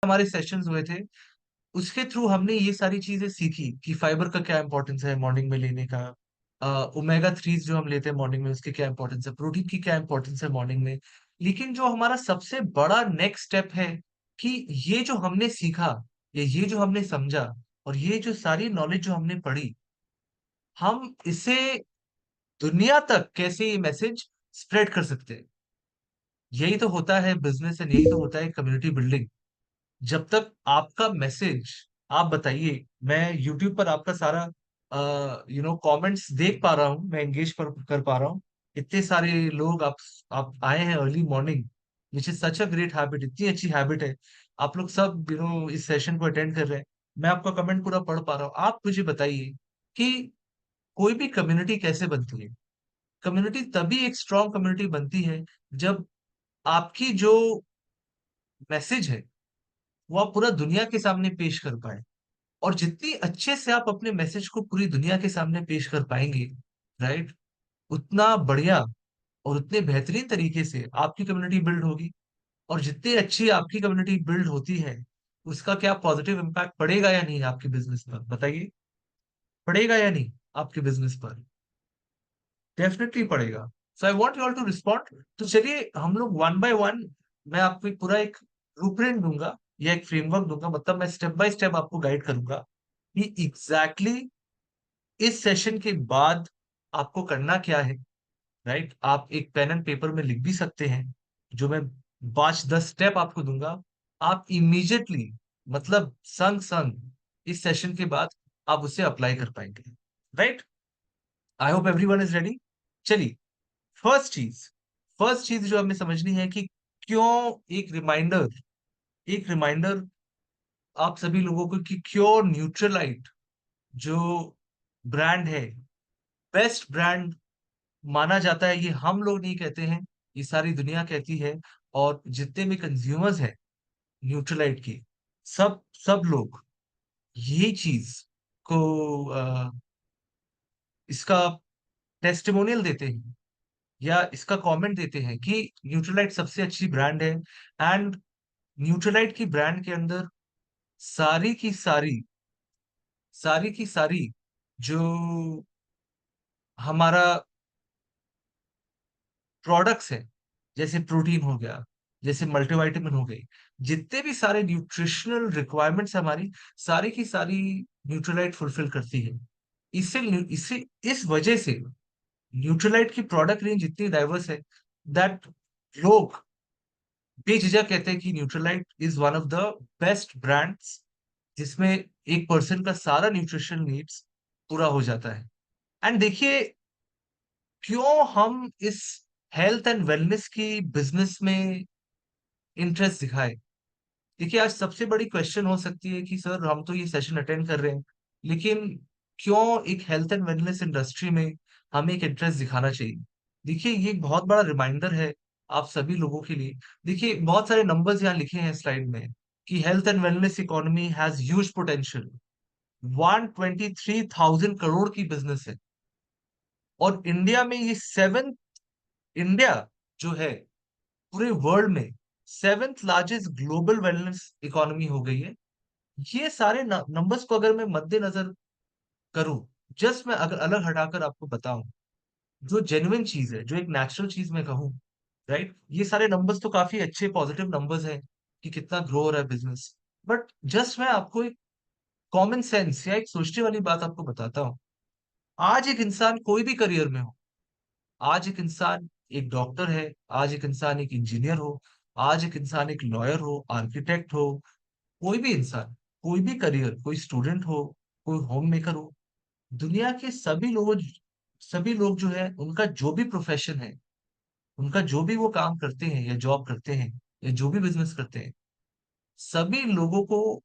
हमारे सेशंस हुए थे, उसके थ्रू हमने ये सारी चीजें सीखी कि फाइबर का क्या इंपॉर्टेंस है मॉर्निंग में लेने का, ओमेगा थ्रीज जो हम लेते हैं मॉर्निंग में उसकी क्या इंपॉर्टेंस है, प्रोटीन की क्या इंपॉर्टेंस है मॉर्निंग में। लेकिन जो हमारा सबसे बड़ा नेक्स्ट स्टेप है कि ये जो हमने सीखा, या ये जो हमने समझा, और ये जो सारी नॉलेज जो हमने पढ़ी, हम इसे दुनिया तक कैसे ये मैसेज स्प्रेड कर सकते हैं। यही तो होता है बिजनेस एंड यही तो होता है कम्युनिटी बिल्डिंग। जब तक आपका मैसेज, आप बताइए, मैं यूट्यूब पर आपका सारा कमेंट्स देख पा रहा हूँ, मैं एंगेज कर पा रहा हूँ। इतने सारे लोग आप आए हैं early morning, which is such a great habit, इतनी अच्छी हैबिट है। आप लोग सब इस सेशन को अटेंड कर रहे हैं। मैं आपका कमेंट पूरा पढ़ पा रहा हूँ। आप मुझे बताइए कि कोई भी कम्युनिटी कैसे बनती है। कम्युनिटी तभी एक स्ट्रांग कम्युनिटी बनती है जब आपकी जो मैसेज है वो आप पूरा दुनिया के सामने पेश कर पाए। और जितनी अच्छे से आप अपने मैसेज को पूरी दुनिया के सामने पेश कर पाएंगे, राइट, उतना बढ़िया और उतने बेहतरीन तरीके से आपकी कम्युनिटी बिल्ड होगी। और जितनी अच्छी आपकी कम्युनिटी बिल्ड होती है, उसका क्या पॉजिटिव इम्पैक्ट पड़ेगा या नहीं आपके बिजनेस पर, बताइए। पड़ेगा या नहीं आपके बिजनेस पर? डेफिनेटली पड़ेगा। So I want you all to respond. तो चलिए हम लोग वन बाय वन, मैं आपको पूरा एक ब्लूप्रिंट दूंगा या एक फ्रेमवर्क दूंगा, मतलब मैं स्टेप बाय स्टेप आपको गाइड करूंगा कि एग्जैक्टली exactly इस सेशन के बाद आपको करना क्या है। राइट, आप एक पेन एंड पेपर में लिख भी सकते हैं, जो मैं 5-10 स्टेप आपको दूंगा। आप इमीडिएटली, मतलब संग संग इस सेशन के बाद आप उसे अप्लाई कर पाएंगे। Right, I hope everyone is ready. चलिए, फर्स्ट चीज फर्स्ट चीज जो हमें समझनी है कि क्यों, एक रिमाइंडर एक रिमाइंडर आप सभी लोगों को कि क्यों न्यूट्रलाइट जो ब्रांड है, बेस्ट ब्रांड माना जाता है। ये हम लोग नहीं कहते हैं, ये सारी दुनिया कहती है। और जितने भी कंज्यूमर्स हैं न्यूट्रलाइट के, सब सब लोग यही चीज को इसका टेस्टिमोनियल देते हैं या इसका कमेंट देते हैं कि न्यूट्रलाइट सबसे अच्छी ब्रांड है। एंड न्यूट्रलाइट की ब्रांड के अंदर सारी की सारी सारी की सारी जो हमारा प्रोडक्ट्स हैं, जैसे प्रोटीन हो गया, जैसे मल्टीविटामिन हो गई, जितने भी सारे न्यूट्रिशनल रिक्वायरमेंट्स हमारी, सारी की सारी न्यूट्रलाइट फुलफिल करती है। इससे इससे इस वजह से न्यूट्रलाइट की प्रोडक्ट रेंज इतनी डाइवर्स है दैट लोग बेझिझक कहते हैं कि Nutrilite is one of the best brands जिसमें एक पर्सन का सारा न्यूट्रिशन नीड्स पूरा हो जाता है। एंड देखिए, क्यों हम इस हेल्थ एंड वेलनेस की बिजनेस में इंटरेस्ट दिखाए। देखिए, आज सबसे बड़ी क्वेश्चन हो सकती है कि सर हम तो ये सेशन अटेंड कर रहे हैं, लेकिन क्यों एक हेल्थ एंड वेलनेस इंडस्ट्री में हमें एक इंटरेस्ट दिखाना चाहिए। देखिए, ये एक बहुत बड़ा रिमाइंडर है आप सभी लोगों के लिए। देखिए, बहुत सारे नंबर्स यहाँ लिखे हैं स्लाइड में कि health and wellness economy has huge potential. 123,000 crore की बिजनेस है। और इंडिया में ये सेवन, इंडिया जो है पूरे वर्ल्ड में seventh largest global wellness economy हो गई है। ये सारे नंबर्स को अगर मैं मद्देनजर करूं, जस्ट मैं अगर अलग हटाकर आपको बताऊं, जो जेन्युइन चीज है, जो एक नेचुरल चीज मैं कहूं, राइट, ये सारे नंबर्स तो काफी अच्छे पॉजिटिव नंबर्स हैं कि कितना ग्रो हो रहा है बिजनेस। बट जस्ट मैं आपको एक कॉमन सेंस या एक सोचने वाली बात आपको बताता हूँ। आज एक इंसान कोई भी करियर में हो, आज एक इंसान एक डॉक्टर है, आज एक इंसान एक इंजीनियर हो, आज एक इंसान एक लॉयर हो, आर्किटेक्ट हो, कोई भी इंसान, कोई भी करियर, कोई स्टूडेंट हो, कोई होम मेकर हो, दुनिया के सभी लोग जो है उनका जो भी प्रोफेशन है, उनका जो भी वो काम करते हैं या जॉब करते हैं या जो भी बिजनेस करते हैं, सभी लोगों को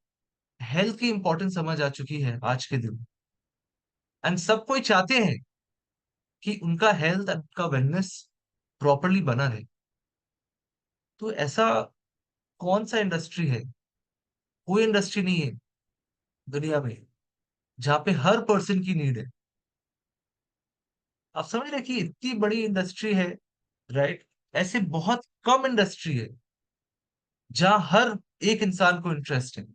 हेल्थ की इंपॉर्टेंस समझ आ चुकी है आज के दिन। एंड सब कोई चाहते हैं कि उनका हेल्थ, उनका वेलनेस प्रॉपरली बना रहे। तो ऐसा कौन सा इंडस्ट्री है, कोई इंडस्ट्री नहीं है दुनिया में जहाँ पे हर पर्सन की नीड है। आप समझ रहे हैं कि इतनी बड़ी इंडस्ट्री है, राइट, ऐसे बहुत कम इंडस्ट्री है जहां हर एक इंसान को इंटरेस्ट है।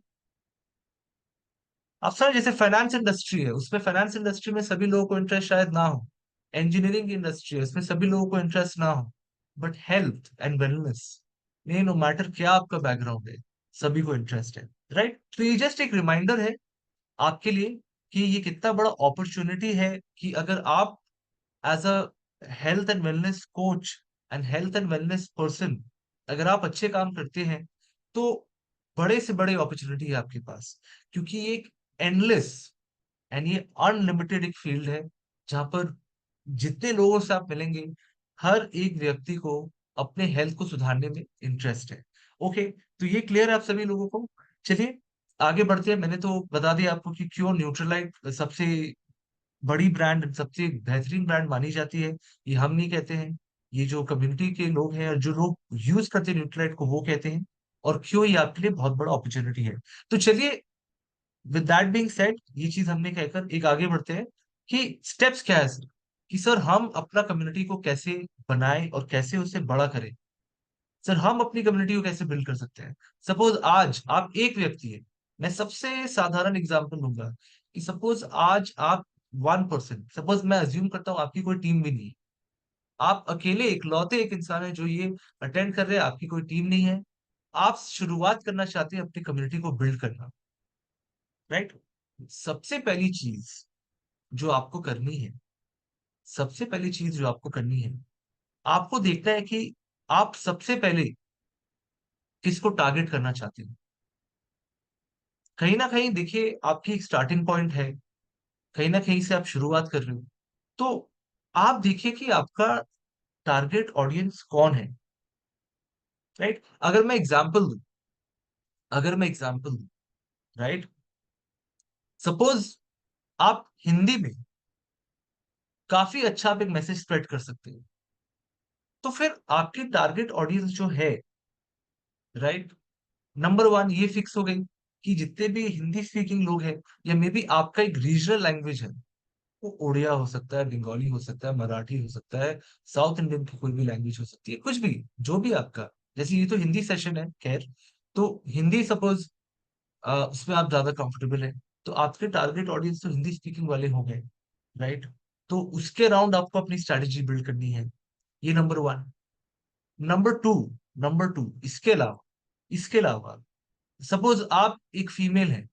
अब सर जैसे फाइनेंस इंडस्ट्री है, उसमें फाइनेंस इंडस्ट्री में सभी लोगों को इंटरेस्ट शायद ना हो। इंजीनियरिंग की इंडस्ट्री है, उसमें सभी लोगों को इंटरेस्ट ना हो। बट हेल्थ एंड वेलनेस नहीं, नो मैटर क्या आपका बैकग्राउंड है, सभी को इंटरेस्ट है। राइट, तो ये जस्ट एक रिमाइंडर है आपके लिए कि ये कितना बड़ा अपॉर्चुनिटी है कि अगर आप as a health and wellness coach and health and wellness person अगर आप अच्छे काम करते हैं, तो बड़े से बड़े अपॉर्चुनिटी है आपके पास। क्योंकि ये एक एंडलेस एंड ये अनलिमिटेड एक फील्ड है, जहां पर जितने लोगों से आप मिलेंगे, हर एक व्यक्ति को अपने हेल्थ को सुधारने में इंटरेस्ट है। ओके, तो ये क्लियर है आप सभी लोगों को। चलिए आगे बढ़ते हैं। मैंने तो बता दिया आपको कि क्यों न्यूट्रलाइट सबसे बड़ी ब्रांड, सबसे बेहतरीन ब्रांड मानी जाती है। ये हम नहीं कहते हैं, ये जो कम्युनिटी के लोग हैं और जो लोग यूज करते हैं न्यूट्रलाइट को, वो कहते हैं। और क्यों ये आपके लिए बहुत बड़ा अपॉर्चुनिटी है। तो चलिए, विद दैट बीइंग सेड, ये चीज हमने कहकर एक आगे बढ़ते हैं कि स्टेप्स क्या है सर, कि सर हम अपना कम्युनिटी को कैसे बनाएं और कैसे उसे बड़ा करें। सर हम अपनी कम्युनिटी को कैसे बिल्ड कर सकते हैं। सपोज आज आप एक व्यक्ति है, मैं सबसे साधारण एग्जांपल लूंगा कि सपोज आज आप 1%, सपोज मैं अज्यूम करता हूँ आपकी कोई टीम भी नहीं है, आप अकेले इकलौते एक इंसान है जो ये अटेंड कर रहे हैं, आपकी कोई टीम नहीं है, आप शुरुआत करना चाहते हैं अपनी कम्युनिटी को बिल्ड करना। राइट, सबसे पहली चीज जो आपको करनी है, सबसे पहली चीज जो आपको करनी है, आपको देखना है कि आप सबसे पहले किसको टारगेट करना चाहते हैं। कहीं ना कहीं देखिए आपकी एक स्टार्टिंग पॉइंट है, कहीं ना कहीं से आप शुरुआत कर रहे हो। तो आप देखिए कि आपका टारगेट ऑडियंस कौन है। राइट, अगर मैं एग्जांपल दूं, अगर मैं एग्जांपल दूं, राइट, सपोज आप हिंदी में काफी अच्छा आप एक मैसेज स्प्रेड कर सकते हो, तो फिर आपकी टारगेट ऑडियंस जो है, राइट, नंबर वन ये फिक्स हो गई कि जितने भी हिंदी स्पीकिंग लोग हैं, या मे बी आपका एक रीजनल लैंग्वेज है, वो उड़िया हो सकता है, बंगाली हो सकता है, मराठी हो सकता है, साउथ इंडियन की कोई भी लैंग्वेज हो सकती है, कुछ भी, जो भी आपका, जैसे ये तो हिंदी सेशन है खैर, तो हिंदी सपोज उसमें आप ज्यादा कंफर्टेबल है, तो आपके टारगेट ऑडियंस तो हिंदी स्पीकिंग वाले हो गए। राइट, तो उसके अराउंड आपको अपनी स्ट्रैटेजी बिल्ड करनी है। ये नंबर वन। नंबर टू, इसके अलावा, इसके अलावा सपोज आप एक फीमेल है,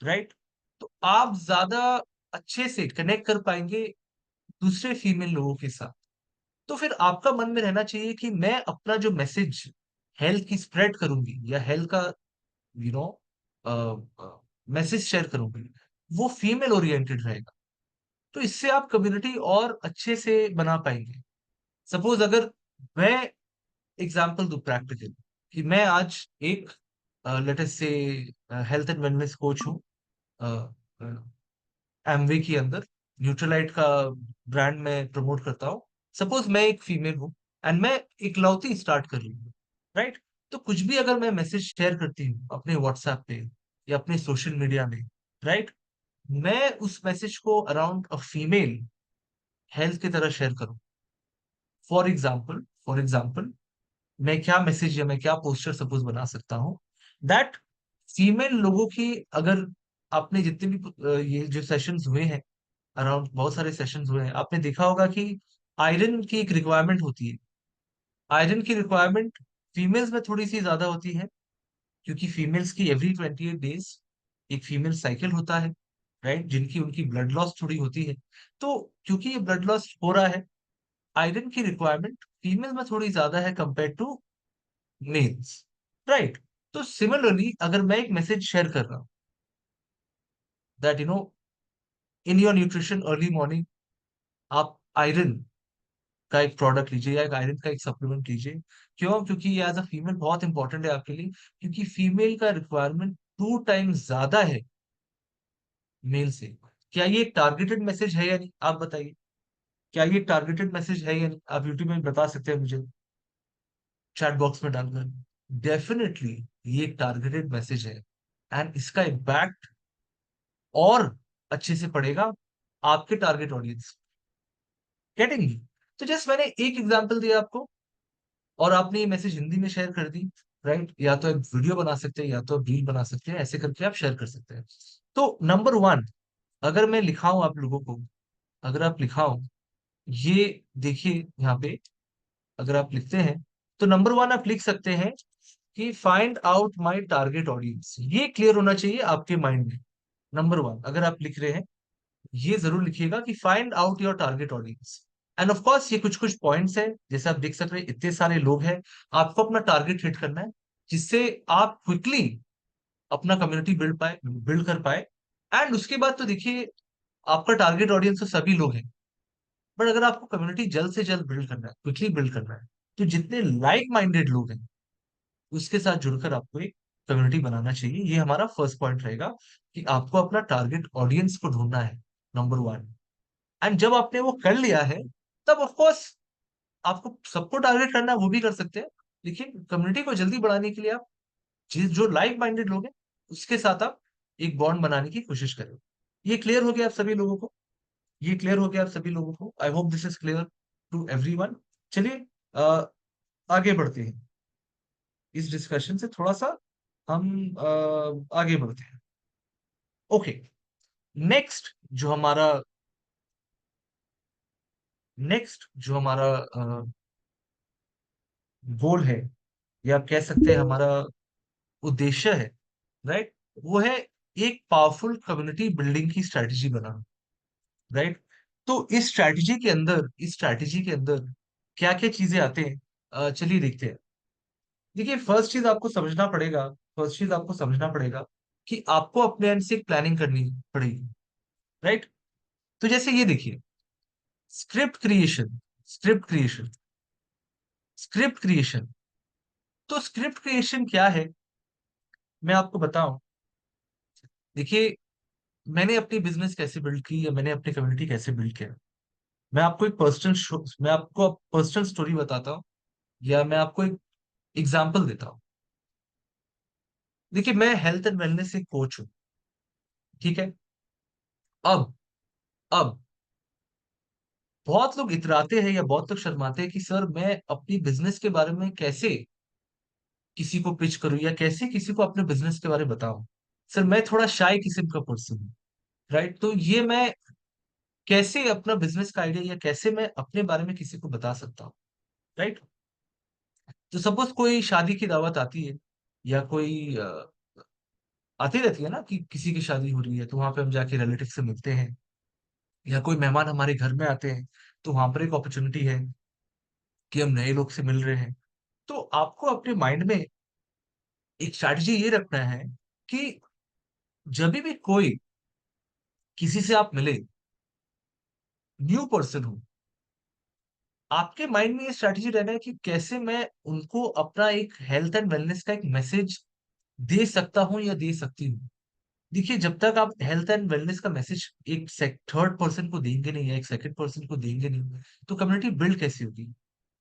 राइट, तो आप ज्यादा अच्छे से कनेक्ट कर पाएंगे दूसरे फीमेल लोगों के साथ। तो फिर आपका मन में रहना चाहिए कि मैं अपना जो मैसेज हेल्थ की स्प्रेड करूंगी या हेल्थ का यू नो मैसेज शेयर करूंगी, वो फीमेल ओरिएंटेड रहेगा। तो इससे आप कम्युनिटी और अच्छे से बना पाएंगे। सपोज अगर मैं एग्जांपल दूं प्रैक्टिकल, कि मैं आज एक लेट अस से हेल्थ एंड वेलनेस कोच हूँ, एमवे के अंदर न्यूट्रलाइट का ब्रांड में प्रमोट करता हूँ। सपोज मैं एक फीमेल हूँ एंड मैं इकलौती स्टार्ट कर रही हूँ। राइट, तो कुछ भी अगर मैं मैसेज शेयर करती हूँ अपने व्हाट्सएप पे या अपने सोशल मीडिया में, राइट, मैं उस मैसेज को अराउंड अ फीमेल हेल्थ की तरह शेयर करूँ। फॉर एग्जाम्पल मैं क्या मैसेज या मैं क्या पोस्टर सपोज बना सकता हूँ, दैट फीमेल लोगों की, अगर आपने जितने भी ये जो सेशंस हुए हैं, अराउंड बहुत सारे सेशंस हुए हैं, आपने देखा होगा कि आयरन की एक रिक्वायरमेंट होती है। आयरन की रिक्वायरमेंट फीमेल्स में थोड़ी सी ज्यादा होती है, क्योंकि फीमेल्स की एवरी 28 डेज एक फीमेल साइकिल होता है, राइट, जिनकी उनकी ब्लड लॉस थोड़ी होती है। तो क्योंकि ये ब्लड लॉस हो रहा है, आयरन की रिक्वायरमेंट फीमेल में थोड़ी ज्यादा है कंपेयर टू मेल्स। राइट, तो सिमिलरली अगर मैं एक मैसेज शेयर कर रहा हूँ that in your nutrition early morning आप आयरन का एक प्रोडक्ट लीजिए या एक आयरन का एक सप्लीमेंट लीजिए। क्यों? क्योंकि ये एज अ फीमेल बहुत इंपॉर्टेंट है आपके लिए, क्योंकि फीमेल का रिक्वायरमेंट 2 टाइम्स ज्यादा है मेल से। क्या ये एक टारगेटेड मैसेज है या नहीं, आप बताइए। क्या ये टारगेटेड मैसेज है या नहीं, आप यूट्यूब में बता सकते हैं मुझे, चैट बॉक्स में डालकर। डेफिनेटली ये एक टारगेटेड मैसेज है, एंड इसका इम्पैक्ट और अच्छे से पड़ेगा आपके टारगेट ऑडियंस। गेटिंग? तो जस्ट मैंने एक एग्जांपल दिया आपको, और आपने ये मैसेज हिंदी में शेयर कर दी। राइट? या तो आप वीडियो बना सकते हैं, या तो आप रील बना सकते हैं, ऐसे करके आप शेयर कर सकते हैं। तो नंबर वन, अगर मैं लिखाऊं आप लोगों को, अगर आप लिखाओ, ये देखिए यहाँ पे, अगर आप लिखते हैं तो नंबर वन आप लिख सकते हैं कि find out my target audience. ये क्लियर होना चाहिए आपके माइंड में। नंबर वन अगर आप लिख रहे हैं, ये जरूर लिखिएगा कि find out your target audience. And of course ये कुछ कुछ पॉइंट्स हैं, जैसे आप देख सकते हैं इतने सारे लोग हैं, आपको अपना टारगेट हिट करना है, जिससे आप क्विकली अपना कम्युनिटी बिल्ड कर पाए। एंड उसके बाद तो देखिए, आपका टारगेट ऑडियंस तो सभी लोग हैं, बट अगर आपको कम्युनिटी जल्द से जल्द बिल्ड करना है, क्विकली बिल्ड करना है, तो जितने लाइक माइंडेड लोग हैं उसके साथ जुड़कर आपको एक कम्युनिटी बनाना चाहिए। ये हमारा फर्स्ट पॉइंट रहेगा कि आपको अपना टारगेट ऑडियंस को ढूंढना है, नंबर वन। एंड जब आपने वो कर लिया है, तब ऑफ कोर्स आपको सबको टारगेट करना है, वो भी कर सकते हैं, लेकिन कम्युनिटी को जल्दी बढ़ाने के लिए आप जिस जो लाइक माइंडेड लोग हैं उसके साथ आप एक बॉन्ड बनाने की कोशिश करें। ये क्लियर हो गया आप सभी लोगों को? ये क्लियर हो गया आप सभी लोगों को? I hope this is clear to everyone. चलिए आगे बढ़ते हैं, इस डिस्कशन से थोड़ा सा हम आगे बढ़ते हैं। ओके, नेक्स्ट जो हमारा नेक्स्ट जो हमारा गोल है, या आप कह सकते हैं हमारा उद्देश्य है, राइट, वो है एक पावरफुल कम्युनिटी बिल्डिंग की स्ट्रेटजी बनाना, राइट। तो इस स्ट्रेटजी के अंदर क्या क्या चीजें आते हैं, चलिए देखते हैं। देखिए, फर्स्ट चीज आपको समझना पड़ेगा कि आपको अपने एंड से एक प्लानिंग करनी पड़ेगी, राइट। तो जैसे ये देखिए, script creation script creation script creation. तो स्क्रिप्ट क्रिएशन क्या है, मैं आपको बताऊं। देखिए, मैंने अपनी बिजनेस कैसे बिल्ड की, या मैंने अपनी कम्युनिटी कैसे बिल्ड किया, मैं आपको पर्सनल स्टोरी बताता हूँ, या मैं आपको एक एग्जाम्पल देता हूँ। देखिए, मैं हेल्थ एंड वेलनेस एक कोच हूँ, ठीक है। अब अब बहुत लोग इतराते हैं, या बहुत लोग शर्माते हैं कि सर मैं अपनी बिजनेस के बारे में कैसे किसी को पिच करूं, या कैसे किसी को अपने बिजनेस के बारे में बताऊं। सर मैं थोड़ा शाय किस्म का पर्सन हूँ, राइट। तो ये मैं कैसे अपना बिजनेस का आइडिया, या कैसे मैं अपने बारे में किसी को बता सकता हूँ, राइट। तो सपोज कोई शादी की दावत आती है, या कोई आती रहती है ना, कि किसी की शादी हो रही है, तो वहां पे हम जाके रिलेटिव से मिलते हैं, या कोई मेहमान हमारे घर में आते हैं, तो वहां पर एक अपॉर्चुनिटी है कि हम नए लोग से मिल रहे हैं। तो आपको अपने माइंड में एक स्ट्रैटेजी ये रखना है कि जब भी कोई किसी से आप मिले, न्यू पर्सन हो, आपके माइंड में ये स्ट्रैटेजी रहना है कि कैसे मैं उनको अपना एक हेल्थ एंड वेलनेस का एक मैसेज दे सकता हूँ, या दे सकती हूँ। देखिए, जब तक आप हेल्थ एंड वेलनेस का मैसेज एक थर्ड पर्सन को देंगे नहीं, या एक सेकंड पर्सन को देंगे नहीं, तो कम्युनिटी बिल्ड कैसे होगी?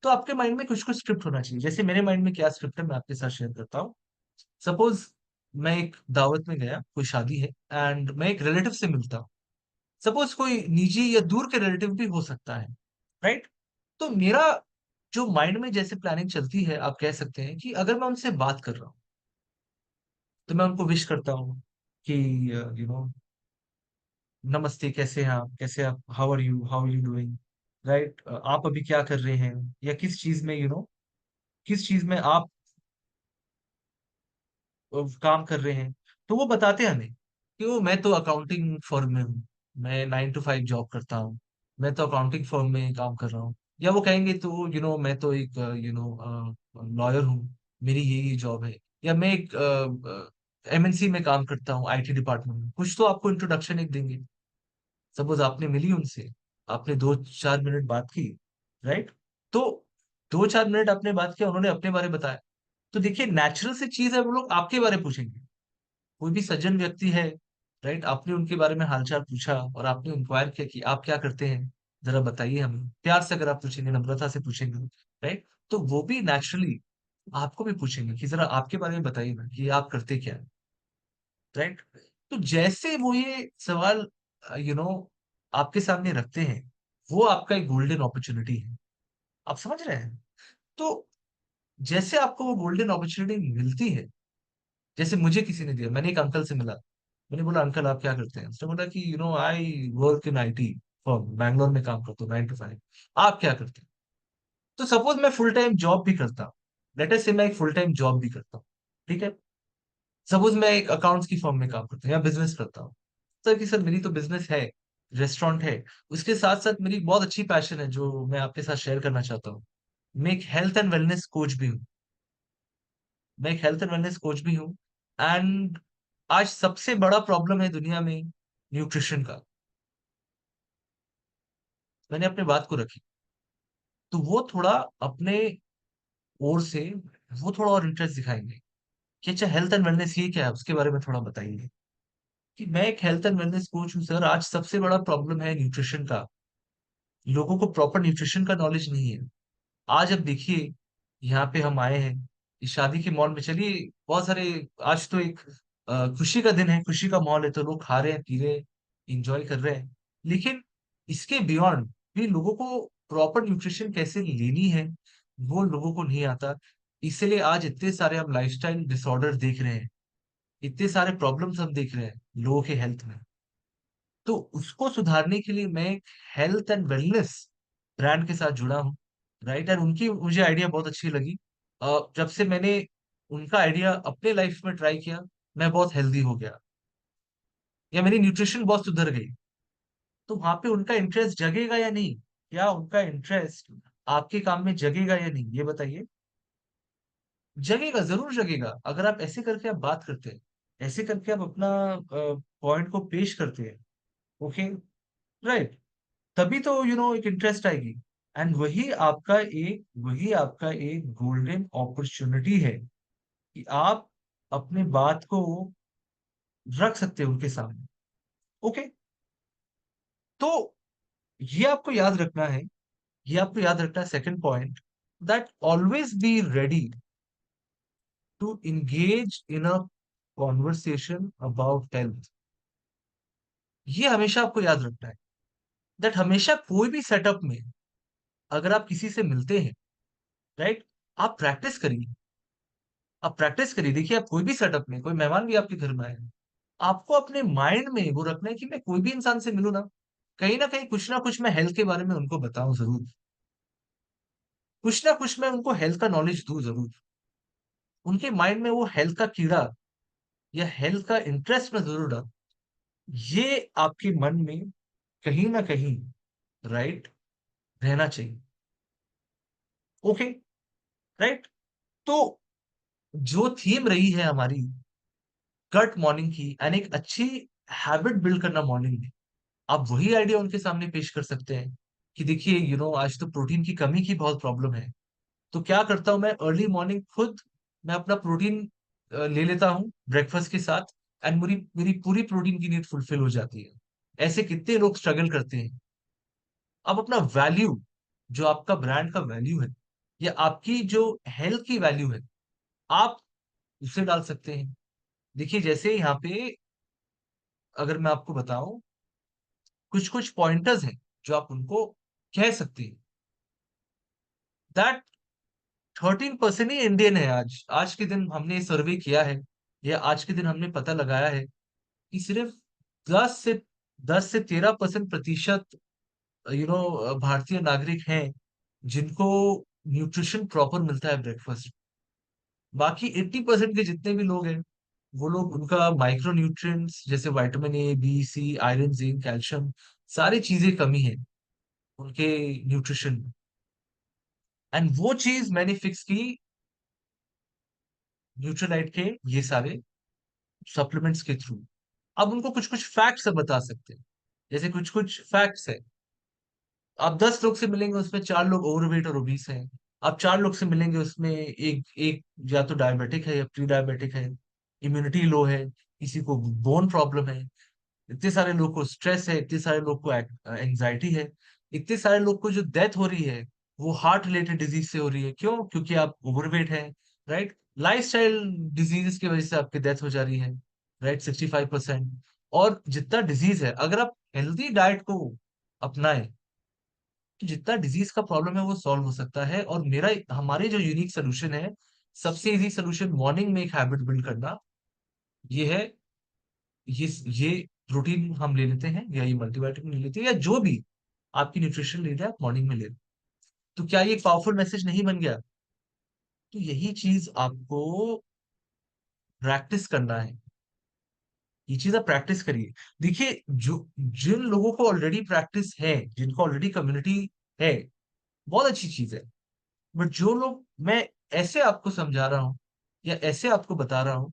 तो आपके माइंड में कुछ कुछ स्क्रिप्ट होना चाहिए। जैसे मेरे माइंड में क्या स्क्रिप्ट है, मैं आपके साथ शेयर करता हूँ। सपोज मैं एक दावत में गया, कोई शादी है, एंड मैं एक रिलेटिव से मिलता हूँ। सपोज कोई निजी या दूर के रिलेटिव भी हो सकता है, राइट। तो मेरा जो माइंड में जैसे प्लानिंग चलती है, आप कह सकते हैं कि अगर मैं उनसे बात कर रहा हूँ, तो मैं उनको विश करता हूँ कि नमस्ते, कैसे आप, how are you doing, right. आप अभी क्या कर रहे हैं, या किस चीज में किस चीज में आप काम कर रहे हैं। तो वो बताते हैं हमें कि वो, मैं तो अकाउंटिंग फर्म में हूँ, मैं 9 to 5 जॉब करता हूँ, मैं तो अकाउंटिंग फर्म में काम कर रहा हूँ। या वो कहेंगे तो मैं तो एक लॉयर हूँ, मेरी ये जॉब है। या मैं एक एमएनसी में काम करता हूँ, आईटी डिपार्टमेंट में। कुछ तो आपको इंट्रोडक्शन एक देंगे। सपोज आपने मिली उनसे, आपने 2-4 मिनट बात की, राइट। तो 2-4 मिनट आपने बात किया, उन्होंने अपने बारे में बताया। तो देखिए, नेचुरल सी चीज है, वो लोग आपके बारे में पूछेंगे। कोई भी सज्जन व्यक्ति है, राइट, आपने उनके बारे में हालचाल पूछा, और आपने इंक्वायर किया कि आप क्या करते हैं, जरा बताइए हमें। प्यार से अगर आप पूछेंगे, नम्रता से पूछेंगे, राइट, तो वो भी नेचुरली आपको भी पूछेंगे कि जरा आपके बारे में बताइए ना, कि आप करते क्या है, राइट। तो जैसे वो ये सवाल यू नो आपके सामने रखते हैं, वो आपका एक गोल्डन अपॉर्चुनिटी है। आप समझ रहे हैं? तो जैसे आपको वो गोल्डन अपॉर्चुनिटी मिलती है, जैसे मुझे किसी ने दिया, मैंने एक अंकल से मिला, मैंने बोला अंकल आप क्या करते हैं, उसने बोला कि I work in IT form, Bangalore में काम करता हूँ 9 to 5। आप क्या करते हैं? तो सपोज मैं फुल टाइम जॉब भी करता हूँ, लेट अस से मैं एक फुल टाइम जॉब भी करता हूँ, ठीक है। सपोज मैं एक अकाउंट्स की फर्म में काम करता हूँ या बिजनेस करता हूँ, सर कि सर मेरी तो बिजनेस है, रेस्टोरेंट है, उसके साथ साथ मेरी बहुत अच्छी पैशन है जो मैं आपके साथ शेयर करना चाहता हूँ। मैं एक हेल्थ एंड वेलनेस कोच भी हूँ। मैं एक हेल्थ एंड वेलनेस कोच भी हूँ। एंड आज सबसे बड़ा प्रॉब्लम है दुनिया में न्यूट्रिशन का। मैंने अपने बात को रखी, तो वो थोड़ा अपने ओर से वो थोड़ा और इंटरेस्ट दिखाएंगे कि अच्छा हेल्थ एंड वेलनेस ये क्या है, उसके बारे में थोड़ा बताइए। कि मैं एक हेल्थ एंड वेलनेस कोच हूँ सर, आज सबसे बड़ा प्रॉब्लम है न्यूट्रिशन का। लोगों को प्रॉपर न्यूट्रिशन का नॉलेज नहीं है। आज अब देखिए, यहाँ पे हम आए हैं इस शादी के मॉल में, चलिए बहुत सारे, आज तो एक खुशी का दिन है, खुशी का माहौल है, तो लोग खा रहे हैं, पी रहे हैं, इंजॉय कर रहे हैं। लेकिन इसके बियॉन्ड भी लोगों को प्रॉपर न्यूट्रिशन कैसे लेनी है, वो लोगों को नहीं आता। इसलिए आज इतने सारे हम लाइफस्टाइल डिसऑर्डर देख रहे हैं, इतने सारे प्रॉब्लम्स हम देख रहे हैं लोगों के हेल्थ में। तो उसको सुधारने के लिए मैं हेल्थ एंड वेलनेस ब्रांड के साथ जुड़ा हूँ, राइट। एंड उनकी मुझे आइडिया बहुत अच्छी लगी। जब से मैंने उनका आइडिया अपने लाइफ में ट्राई किया, मैं बहुत हेल्दी हो गया, या मेरी न्यूट्रिशन बहुत सुधर गई। तो वहां पे उनका इंटरेस्ट जगेगा या नहीं? क्या उनका इंटरेस्ट आपके काम में जगेगा या नहीं, ये बताइए। जगेगा, जरूर जगेगा, अगर आप ऐसे करके आप बात करते हैं, ऐसे करके आप अपना पॉइंट को पेश करते हैं। Okay, right. तभी तो एक इंटरेस्ट आएगी। एंड वही आपका एक गोल्डन अपॉर्चुनिटी है कि आप अपने बात को रख सकते हैं उनके सामने। ओके, तो ये आपको याद रखना है, ये आपको याद रखना है second point, that always be ready to engage in a conversation about health. ये हमेशा आपको याद रखना है, दैट हमेशा कोई भी सेटअप में अगर आप किसी से मिलते हैं, राइट, आप प्रैक्टिस करिए। आप प्रैक्टिस करिए, देखिए आप कोई भी सेटअप में, कोई मेहमान भी आपके घर में आए, आपको अपने माइंड में वो रखना है कि मैं कोई भी इंसान से मिलूं ना कहीं कुछ मैं हेल्थ के बारे में उनको बताऊं जरूर, कुछ ना कुछ मैं उनको हेल्थ का नॉलेज दूं जरूर, उनके माइंड में वो हेल्थ का कीड़ा या हेल्थ का इंटरेस्ट में जरूर डाल। ये आपके मन में कहीं ना कहीं, राइट, रहना चाहिए। Okay, right. तो जो थीम रही है हमारी कट मॉर्निंग की, एंड एक अच्छी हैबिट बिल्ड करना मॉर्निंग में, आप वही आइडिया उनके सामने पेश कर सकते हैं कि देखिए आज तो प्रोटीन की कमी की बहुत प्रॉब्लम है। तो क्या करता हूं मैं, अर्ली मॉर्निंग खुद मैं अपना प्रोटीन ले लेता हूँ ब्रेकफास्ट के साथ, एंड मेरी मेरी पूरी प्रोटीन की नीड फुलफिल हो जाती है। ऐसे कितने लोग स्ट्रगल करते हैं। अब अपना वैल्यू, जो आपका ब्रांड का वैल्यू है, या आपकी जो हेल्थ की वैल्यू है, आप उसे डाल सकते हैं। देखिए जैसे यहाँ पे अगर मैं आपको बताऊं, कुछ कुछ पॉइंटर्स हैं जो आप उनको कह सकते हैं, दैट 13% ही इंडियन है। आज आज के दिन हमने सर्वे किया है, या आज के दिन हमने पता लगाया है कि सिर्फ 10 से 13% भारतीय नागरिक हैं जिनको न्यूट्रिशन प्रॉपर मिलता है ब्रेकफास्ट। बाकी 80% के जितने भी लोग हैं, वो लोग उनका माइक्रो न्यूट्रिएंट्स जैसे vitamin A, B, C, iron, zinc, calcium, सारी चीजें कमी है उनके न्यूट्रिशन में। एंड वो चीज मैंने फिक्स की न्यूट्रीलाइट के ये सारे सप्लीमेंट्स के थ्रू। अब उनको कुछ कुछ फैक्ट्स बता सकते हैं, जैसे कुछ कुछ फैक्ट्स है। आप 10 लोग से मिलेंगे, उसमें 4 लोग ओवरवेट और ओबीस हैं। आप 4 लोग से मिलेंगे, उसमें एक एक या तो डायबिटिक है या प्री डायबिटिक है, इम्यूनिटी लो है, किसी को बोन प्रॉब्लम है, इतने सारे लोग को स्ट्रेस है, इतने सारे लोग को एंजाइटी है, इतने सारे लोग को जो डेथ हो रही है वो हार्ट रिलेटेड डिजीज से हो रही है। क्यों? क्योंकि आप ओवरवेट है, राइट। लाइफस्टाइल डिजीजेस की वजह से आपकी डेथ हो जा रही है, राइट, 65%। और जितना डिजीज है, अगर आप हेल्दी डाइट को अपनाएं, तो जितना डिजीज का प्रॉब्लम है वो सॉल्व हो सकता है। और मेरा हमारे जो यूनिक सोल्यूशन है, सबसे इजी सोल्यूशन मॉर्निंग में एक हैबिट बिल्ड करना, ये है, ये प्रोटीन हम ले लेते हैं, या ये मल्टीविटामिन ले लेते हैं, या जो भी आपकी न्यूट्रिशन ले रहे हैं आप मॉर्निंग में ले रहे हैं। तो क्या ये पावरफुल मैसेज नहीं बन गया? तो यही चीज आपको प्रैक्टिस करना है। ये चीज आप प्रैक्टिस करिए। देखिए, जो जिन लोगों को ऑलरेडी प्रैक्टिस है, जिनको ऑलरेडी कम्युनिटी है, बहुत अच्छी चीज है। बट जो लोग, मैं ऐसे आपको समझा रहा हूं या ऐसे आपको बता रहा हूं,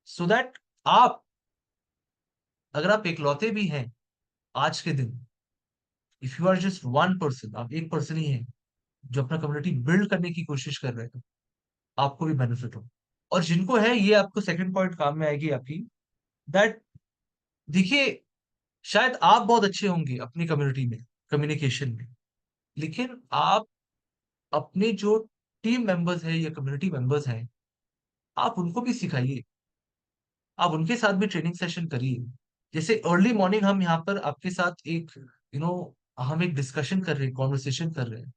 सो दैट आप, अगर आप इकलौते भी हैं आज के दिन, if you are just one person, आप एक पर्सन ही हैं जो अपना कम्युनिटी बिल्ड करने की कोशिश कर रहे हैं, आपको भी बेनिफिट हो। और जिनको है, ये आपको सेकंड पॉइंट काम में आएगी आपकी, दैट, देखिए, शायद आप बहुत अच्छे होंगे अपनी कम्युनिटी में, कम्युनिकेशन में, लेकिन आप अपने जो टीम मेंबर्स हैं या कम्युनिटी मेंबर्स हैं, आप उनको भी सिखाइए। आप उनके साथ भी ट्रेनिंग सेशन करिए। जैसे अर्ली मॉर्निंग हम यहाँ पर आपके साथ एक, हम एक डिस्कशन कर रहे हैं, कॉन्वर्सेशन कर रहे हैं,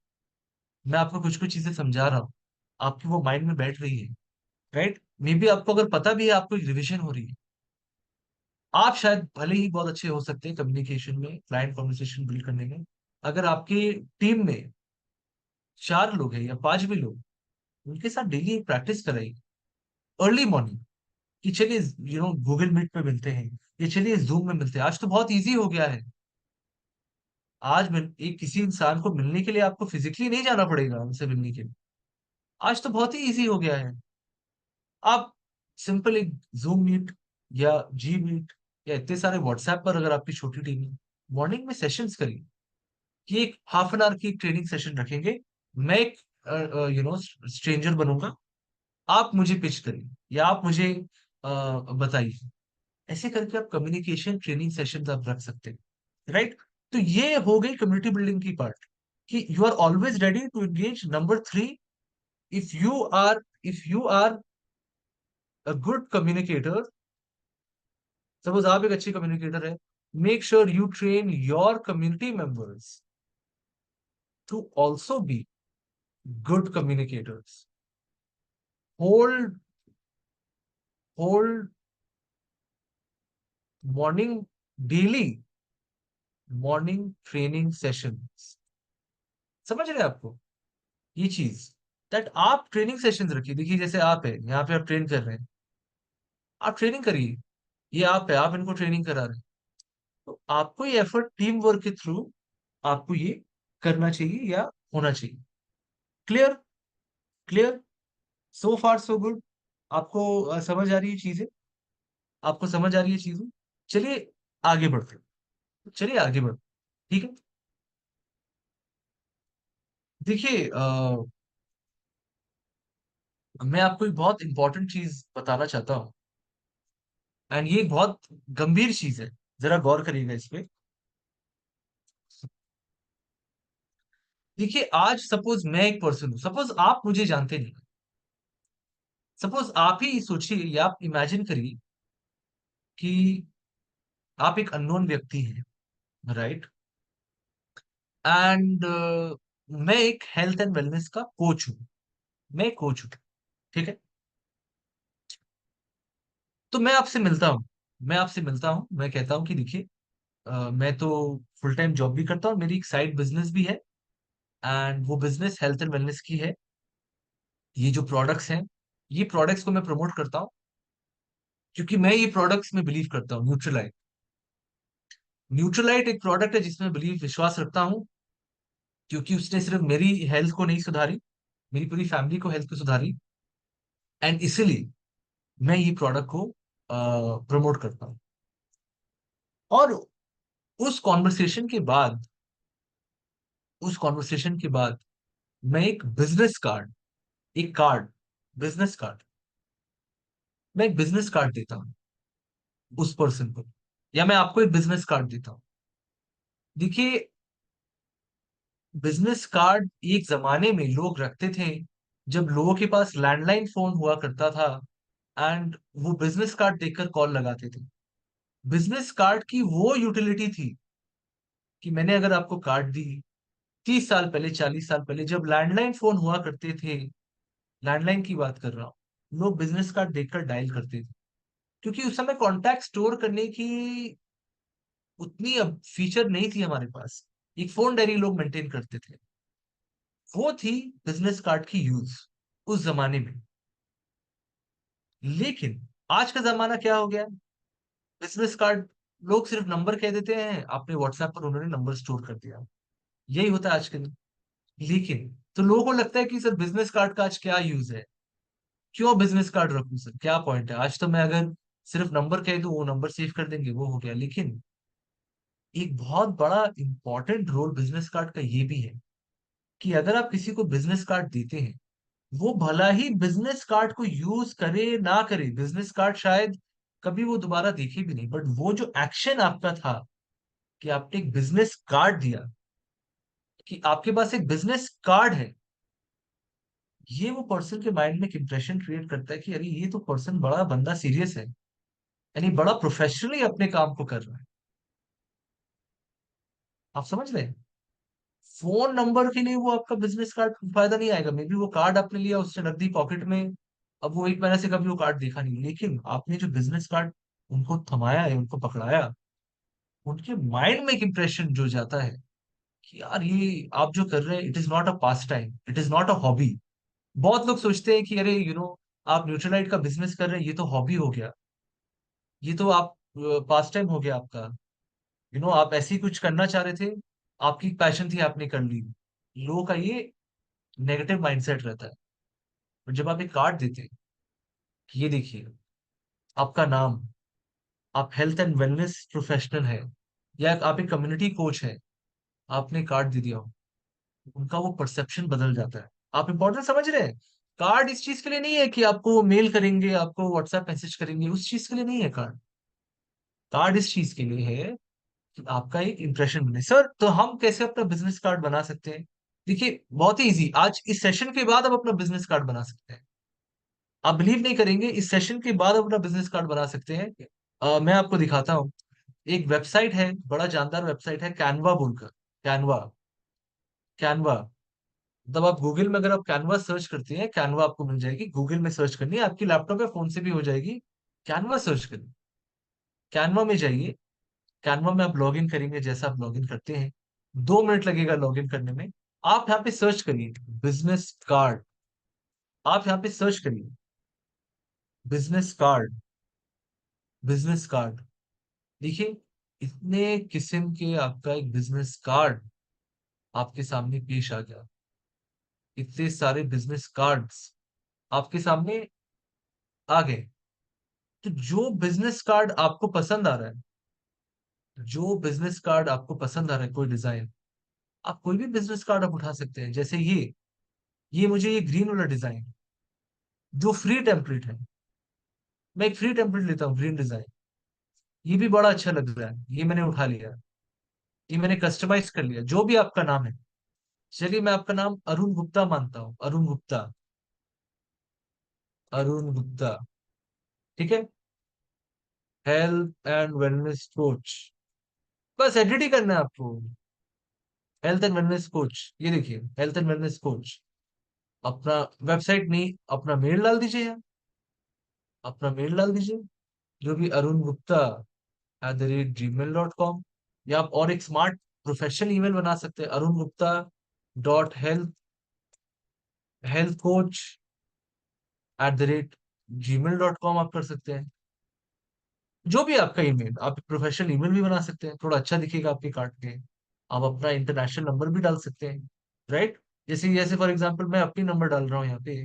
मैं आपको कुछ कुछ चीजें समझा रहा हूँ, आपकी वो माइंड में बैठ रही है, राइट? मे बी आपको अगर पता भी है, आपको एक रिविजन हो रही है। आप शायद भले ही बहुत अच्छे हो सकते हैं कम्युनिकेशन में, क्लाइंट कॉन्वर्सेशन बिल्ड करने में, अगर आपकी टीम में 4 लोग हैं या 5 भी लोग, उनके साथ डेली प्रैक्टिस कराइए अर्ली मॉर्निंग, कि चलिए गूगल मीट पे मिलते हैं, ये चलिए जूम में मिलते हैं। आज तो बहुत इजी हो गया है। आज एक किसी इंसान को मिलने के लिए आपको फिजिकली नहीं जाना पड़ेगा उनसे मिलने के लिए। आज तो बहुत ही इजी हो गया है। आप सिंपल एक जूम मीट या जी मीट या इतने सारे व्हाट्सएप पर, अगर आपकी छोटी टीम है, मॉर्निंग में सेशंस करिए, कि एक हाफ एन आवर की ट्रेनिंग सेशन रखेंगे। मैं एक स्ट्रेंजर बनूंगा, आप मुझे पिच करिए या आप मुझे बताइए। ऐसे करके आप कम्युनिकेशन ट्रेनिंग सेशंस आप रख सकते हैं, राइट? तो ये हो गई कम्युनिटी बिल्डिंग की पार्ट, कि you are always ready to engage. Number 3, if you are a good communicator, suppose आप एक अच्छे कम्युनिकेटर है, make sure you train your community members to also be good communicators. Hold hold morning, daily morning training sessions. समझ रहे हैं आपको ये चीज? दैट आप ट्रेनिंग सेशंस रखिए। देखिए, जैसे आप है यहाँ पे, आप ट्रेन कर रहे हैं, आप ट्रेनिंग करिए। ये आप है, आप इनको ट्रेनिंग करा रहे हैं। तो आपको ये एफर्ट टीम वर्क के थ्रू आपको ये करना चाहिए या होना चाहिए। क्लियर? क्लियर? सो फार सो गुड। आपको समझ आ रही है चीजें? आपको समझ आ रही है चीजें? चलिए आगे बढ़ते हैं। चलिए आगे बढ़ते हैं, ठीक है? देखिए, मैं आपको एक बहुत इंपॉर्टेंट चीज बताना चाहता हूँ, एंड ये एक बहुत गंभीर चीज है, जरा गौर करिएगा इस पे। देखिए, आज सपोज मैं एक पर्सन हूं, सपोज आप मुझे जानते नहीं, सपोज आप ही सोचिए या आप इमेजिन करिए कि आप एक अननोन व्यक्ति हैं, राइट? एंड मैं एक हेल्थ एंड वेलनेस का कोच हूँ, मैं एक कोच हूँ, ठीक है? तो मैं आपसे मिलता हूँ, मैं कहता हूँ कि देखिए, मैं तो फुल टाइम जॉब भी करता हूँ, मेरी एक साइड बिजनेस भी है, एंड वो बिजनेस हेल्थ एंड वेलनेस की है। ये जो प्रोडक्ट्स हैं, ये प्रोडक्ट्स को मैं प्रमोट करता हूँ, क्योंकि मैं ये प्रोडक्ट्स में बिलीव करता हूँ। न्यूट्रलाइट, न्यूट्रलाइट एक प्रोडक्ट है जिसमें बिलीव, विश्वास रखता हूँ, क्योंकि उसने सिर्फ मेरी हेल्थ को नहीं सुधारी, मेरी पूरी फैमिली को हेल्थ को सुधारी, एंड इसीलिए मैं ये प्रोडक्ट को प्रमोट करता हूँ। और उस कॉन्वर्सेशन के बाद, उस कॉन्वर्सेशन के बाद मैं एक बिजनेस कार्ड, एक कार्ड, बिजनेस कार्ड, मैं एक बिजनेस कार्ड देता हूँ उस पर्सन को, या मैं आपको एक बिजनेस कार्ड देता हूँ। देखिए, बिजनेस कार्ड एक जमाने में लोग रखते थे, जब लोगों के पास लैंडलाइन फोन हुआ करता था, एंड वो बिजनेस कार्ड देखकर कॉल लगाते थे। बिजनेस कार्ड की वो यूटिलिटी थी कि मैंने अगर आपको कार्ड दी, 30 साल पहले, 40 साल पहले जब लैंडलाइन फोन हुआ करते थे, लैंडलाइन की बात कर रहा हूँ, लोग बिजनेस कार्ड देखकर डायल करते थे, क्योंकि उस समय कॉन्टैक्ट स्टोर करने की उतनी अब फीचर नहीं थी हमारे पास। एक फोन डायरी लोग मेंटेन करते थे, वो थी बिजनेस कार्ड की यूज उस जमाने में। लेकिन आज का जमाना क्या हो गया, बिजनेस कार्ड लोग सिर्फ नंबर कह देते हैं, आपने व्हाट्सएप पर उन्होंने नंबर स्टोर कर दिया, यही होता है आज के दिन। लेकिन तो लोगों को लगता है कि सर बिजनेस कार्ड का आज क्या यूज है, क्यों बिजनेस कार्ड रखूं सर, क्या पॉइंट है, आज तो मैं अगर सिर्फ नंबर कह दूं वो नंबर सेव कर देंगे, वो हो गया। लेकिन एक बहुत बड़ा इंपॉर्टेंट रोल बिजनेस कार्ड का ये भी है कि अगर आप किसी को बिजनेस कार्ड देते हैं, वो भला ही बिजनेस कार्ड को यूज करे ना करे, बिजनेस कार्ड शायद कभी वो दोबारा देखे भी नहीं, बट वो जो एक्शन आपका था कि आपने एक बिजनेस कार्ड दिया, कि आपके पास एक बिजनेस कार्ड है, ये वो पर्सन के माइंड में एक इंप्रेशन क्रिएट करता है कि अरे ये तो पर्सन बड़ा बंदा सीरियस है, यानी बड़ा प्रोफेशनली अपने काम को कर रहा है। आप समझ रहे हैं? फोन नंबर के लिए वो आपका बिजनेस कार्ड फायदा नहीं आएगा, मे बी वो कार्ड आपने लिया, उसने रख दी पॉकेट में, अब वो 1 महीने से कभी वो कार्ड देखा नहीं, लेकिन आपने जो बिजनेस कार्ड उनको थमाया है, उनको पकड़ाया, उनके माइंड में एक इंप्रेशन जो जाता है कि यार ये आप जो कर रहे हैं, it is not a pass time, it is not a hobby. बहुत लोग सोचते हैं कि अरे आप न्यूट्रलाइट का बिजनेस कर रहे हैं, ये तो हॉबी हो गया, ये तो आप पास टाइम हो गया आपका, आप ऐसे ही कुछ करना चाह रहे थे, आपकी पैशन थी, आपने कर ली। लोगों का ये नेगेटिव माइंडसेट रहता है। और जब आप एक कार्ड देते हैं कि ये देखिए आपका नाम, आप हेल्थ एंड वेलनेस प्रोफेशनल है, या आप एक कम्युनिटी कोच है, आपने कार्ड दे दिया हो, उनका वो परसेप्शन बदल जाता है। आप इंपॉर्टेंट समझ रहे हैं? कार्ड इस चीज के लिए नहीं है कि आपको मेल करेंगे, आपको व्हाट्सएप मैसेज करेंगे, उस चीज के लिए नहीं है कार्ड। कार्ड इस चीज के लिए है कि आपका एक इंप्रेशन बने। सर तो हम कैसे अपना बिजनेस कार्ड बना सकते हैं? देखिए बहुत ही इजी, आज इस सेशन के बाद आप अपना बिजनेस कार्ड बना सकते हैं। आप बिलीव नहीं करेंगे, इस सेशन के बाद आप अपना बिजनेस कार्ड बना सकते हैं। मैं आपको दिखाता हूँ। एक वेबसाइट है, बड़ा जानदार वेबसाइट है, कैनवा बोलकर। Canva, Canva. मतलब आप गूगल में अगर आप कैनवा सर्च करते हैं, कैनवा आपको मिल जाएगी, गूगल में सर्च करनी है, आपकी लैपटॉप या फोन से भी हो जाएगी। कैनवा सर्च करिए, कैनवा में जाइए। कैनवा में आप लॉग इन करेंगे, जैसा आप लॉग इन करते हैं, 2 मिनट लगेगा लॉग इन करने में। आप यहाँ पे सर्च करिए बिजनेस कार्ड, आप यहाँ पे सर्च करिए बिजनेस कार्ड, बिजनेस कार्ड। देखिए इतने किस्म के आपका एक बिजनेस कार्ड आपके सामने पेश आ गया, इतने सारे बिजनेस कार्ड्स आपके सामने आ गए। तो जो बिजनेस कार्ड आपको पसंद आ रहा है, जो बिजनेस कार्ड आपको पसंद आ रहा है, कोई डिजाइन, आप कोई भी बिजनेस कार्ड आप उठा सकते हैं। जैसे ये मुझे ये ग्रीन वाला डिजाइन जो फ्री टेम्पलेट है, मैं एक फ्री टेम्पलेट लेता हूँ, ग्रीन डिजाइन, ये भी बड़ा अच्छा लग रहा है, ये मैंने उठा लिया, ये मैंने कस्टमाइज कर लिया। जो भी आपका नाम है, चलिए मैं आपका नाम अरुण गुप्ता मानता हूँ, अरुण गुप्ता, अरुण गुप्ता, ठीक है, हेल्थ एंड वेलनेस कोच, बस एडिट ही करना है आपको, हेल्थ एंड वेलनेस कोच। ये देखिए हेल्थ एंड वेलनेस कोच, अपना वेबसाइट नहीं, अपना मेल डाल दीजिए यार, अपना मेल डाल दीजिए, जो भी अरुण गुप्ता @gmail.com। या आप और एक स्मार्ट प्रोफेशनल ईमेल बना सकते हैं, Arun Gupta .health coach @gmail.com आप कर सकते हैं। जो भी आपका ईमेल, आप प्रोफेशनल ईमेल भी बना सकते हैं, थोड़ा अच्छा दिखेगा आपके कार्ड पे। आप अपना इंटरनेशनल नंबर भी डाल सकते हैं, राइट? जैसे जैसे फॉर एग्जांपल मैं अपनी नंबर डाल रहा हूँ यहाँ पे,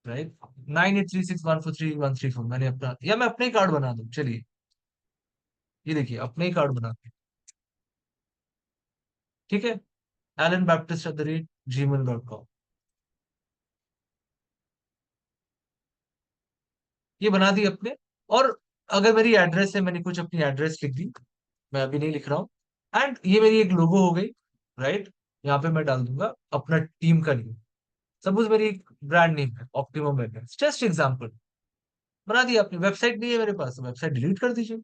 राइट, 9836143134, मैंने अपना, या मैं अपने ही कार्ड बना दूं, चलिए ये देखिए अपने ही कार्ड बना के, ठीक है, alanbaptist@gmail.com, ये बना दी अपने। और अगर मेरी एड्रेस है, मैंने कुछ अपनी एड्रेस लिख दी, मैं अभी नहीं लिख रहा हूँ, एंड ये मेरी एक लोगो हो गई, राइट? यहाँ पे मैं डाल दूंगा अपना टीम का नेम, सपोज मेरी ब्रांड नेम है ऑप्टिमम वेलनेस, जस्ट एग्जांपल। बना दिया आपने, वेबसाइट नहीं है मेरे पास, वेबसाइट डिलीट कर दीजिए,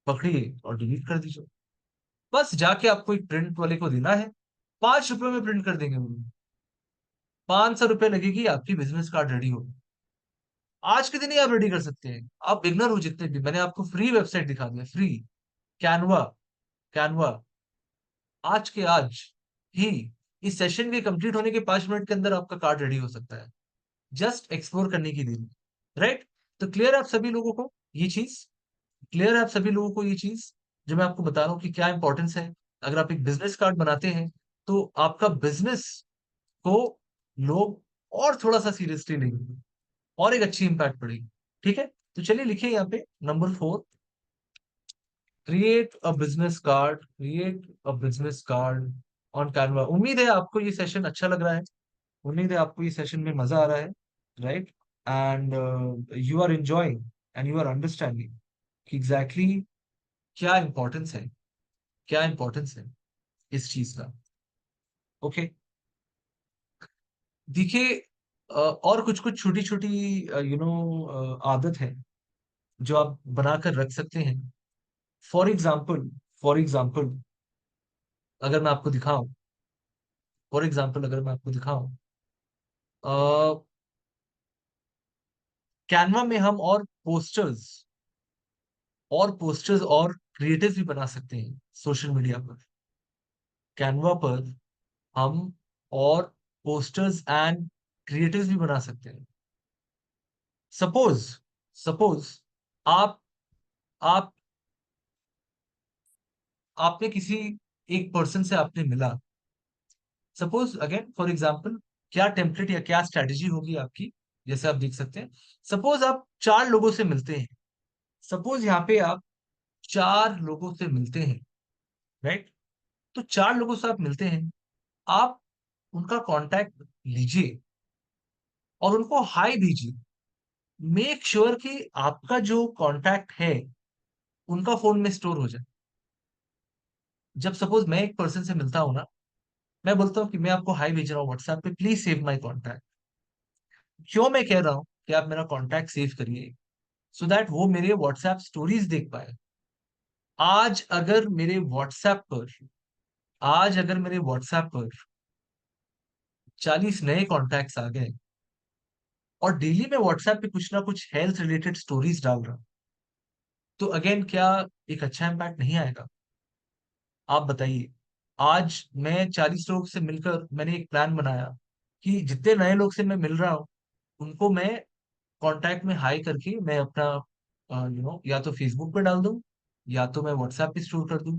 पकड़िए और डिलीट कर दीजिए। बस जाके आपको एक प्रिंट वाले को देना है, 5 रुपए में प्रिंट कर देंगे वो। 500 रुपये लगेगी, आपकी बिजनेस कार्ड रेडी हो। आज के दिन ही आप रेडी कर सकते हैं। आप बिगनर हो जितने भी, मैंने आपको फ्री वेबसाइट दिखा दिया, फ्री। कैनवा। कैनवा। आज के आज ही, इस सेशन के कंप्लीट होने के 5 मिनट के अंदर आपका कार्ड रेडी हो सकता है, जस्ट एक्सप्लोर करने की देरी। राइट। तो क्लियर है आप सभी लोगों को ये चीज? क्लियर है आप सभी लोगों को ये चीज, जो मैं आपको बता रहा हूँ कि क्या इंपॉर्टेंस है? अगर आप एक बिजनेस कार्ड बनाते हैं, तो आपका बिजनेस को लोग और थोड़ा सा सीरियसली लेंगे, और एक अच्छी इंपैक्ट पड़ेगी। ठीक है, तो चलिए लिखिए यहाँ पे number 4, create a business card, create a business card on Canva. उम्मीद है आपको ये सेशन अच्छा लग रहा है, उम्मीद है आपको ये सेशन में मजा आ रहा है। Right. And you are enjoying and you are understanding कि एग्जैक्टली क्या इंपॉर्टेंस है, क्या इंपॉर्टेंस है इस चीज का। ओके। देखिए, और कुछ कुछ छोटी छोटी आदत है जो आप बनाकर रख सकते हैं। फॉर एग्जाम्पल, फॉर एग्जाम्पल अगर मैं आपको दिखाऊं, फॉर एग्जाम्पल अगर मैं आपको दिखाऊं, कैनवा में हम और पोस्टर्स और क्रिएटिव भी बना सकते हैं सोशल मीडिया पर। कैनवा पर हम और पोस्टर्स एंड क्रिएटिव्स भी बना सकते हैं। सपोज, सपोज आप आप आपने किसी एक पर्सन से आपने मिला, सपोज अगेन फॉर एग्जांपल, क्या टेम्पलेट या क्या स्ट्रेटेजी होगी आपकी? जैसे आप देख सकते हैं, सपोज आप 4 लोगों से मिलते हैं, सपोज यहाँ पे आप 4 लोगों से मिलते हैं। राइट। तो 4 लोगों से आप मिलते हैं, आप उनका कांटेक्ट लीजिए और उनको हाय भेजिए। मेक श्योर कि आपका जो कांटेक्ट है उनका फोन में स्टोर हो जाए। जब सपोज मैं एक पर्सन से मिलता हूं ना, मैं बोलता हूँ कि मैं आपको हाय भेज रहा हूँ व्हाट्सएप पे, प्लीज सेव माय कांटेक्ट। क्यों मैं कह रहा हूँ कि आप मेरा कांटेक्ट सेव करिए? सो दैट वो मेरे व्हाट्सएप स्टोरीज देख पाए। आज अगर मेरे व्हाट्सएप पर आज अगर मेरे व्हाट्सएप पर 40 नए कॉन्टैक्ट्स आ गए, और डेली मैं व्हाट्सएप पे कुछ ना कुछ हेल्थ रिलेटेड स्टोरीज डाल रहा हूं, तो अगेन क्या एक अच्छा इम्पैक्ट नहीं आएगा? आप बताइए। आज मैं 40 लोग से मिलकर मैंने एक प्लान बनाया कि जितने नए लोग से मैं मिल रहा हूँ, उनको मैं कांटेक्ट में हाई करके मैं अपना या तो फेसबुक पे डाल दूं, या तो मैं व्हाट्सएप पे स्टोर कर दूं।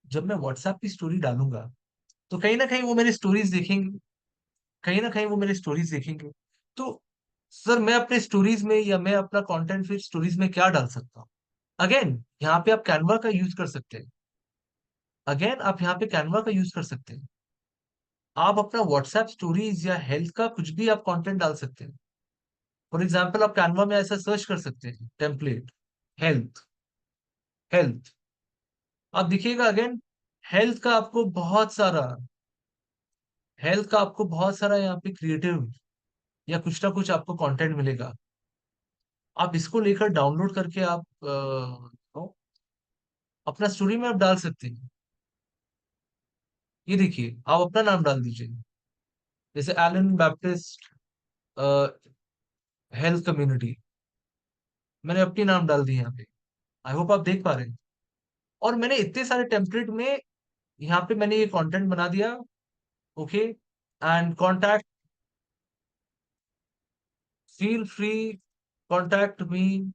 जब मैं व्हाट्सएप पे स्टोरी डालूंगा, तो कहीं ना कहीं वो मेरे स्टोरीज देखेंगे, कहीं ना कहीं वो मेरे स्टोरीज देखेंगे। तो सर, मैं अपने स्टोरीज में या मैं अपना कंटेंट फिर स्टोरीज में क्या डाल सकता हूँ? अगेन यहाँ पे आप कैनवा का यूज कर सकते हैं। अगेन आप यहाँ पे कैनवा का यूज कर सकते हैं। आप अपना व्हाट्सएप स्टोरीज या हेल्थ का कुछ भी आप कंटेंट डाल सकते हैं। फॉर एग्जाम्पल आप कैनवा में ऐसा सर्च कर सकते हैं, टेम्पलेट हेल्थ, हेल्थ। आप देखिएगा अगेन, हेल्थ का आपको बहुत सारा हेल्थ का आपको बहुत सारा यहाँ पे क्रिएटिव या कुछ ना कुछ आपको कंटेंट मिलेगा। आप इसको लेकर डाउनलोड करके आप अपना स्टोरी में आप डाल सकते हैं। ये देखिए, आप अपना नाम डाल दीजिए, जैसे एलन बैप्टिस्ट हेल्थ कम्युनिटी, मैंने अपनी नाम डाल दी यहाँ पे। आई होप आप देख पा रहे हैं। और मैंने इतने सारे टेम्पलेट में यहाँ पे मैंने ये कंटेंट बना दिया। Okay. And contact, feel free, contact me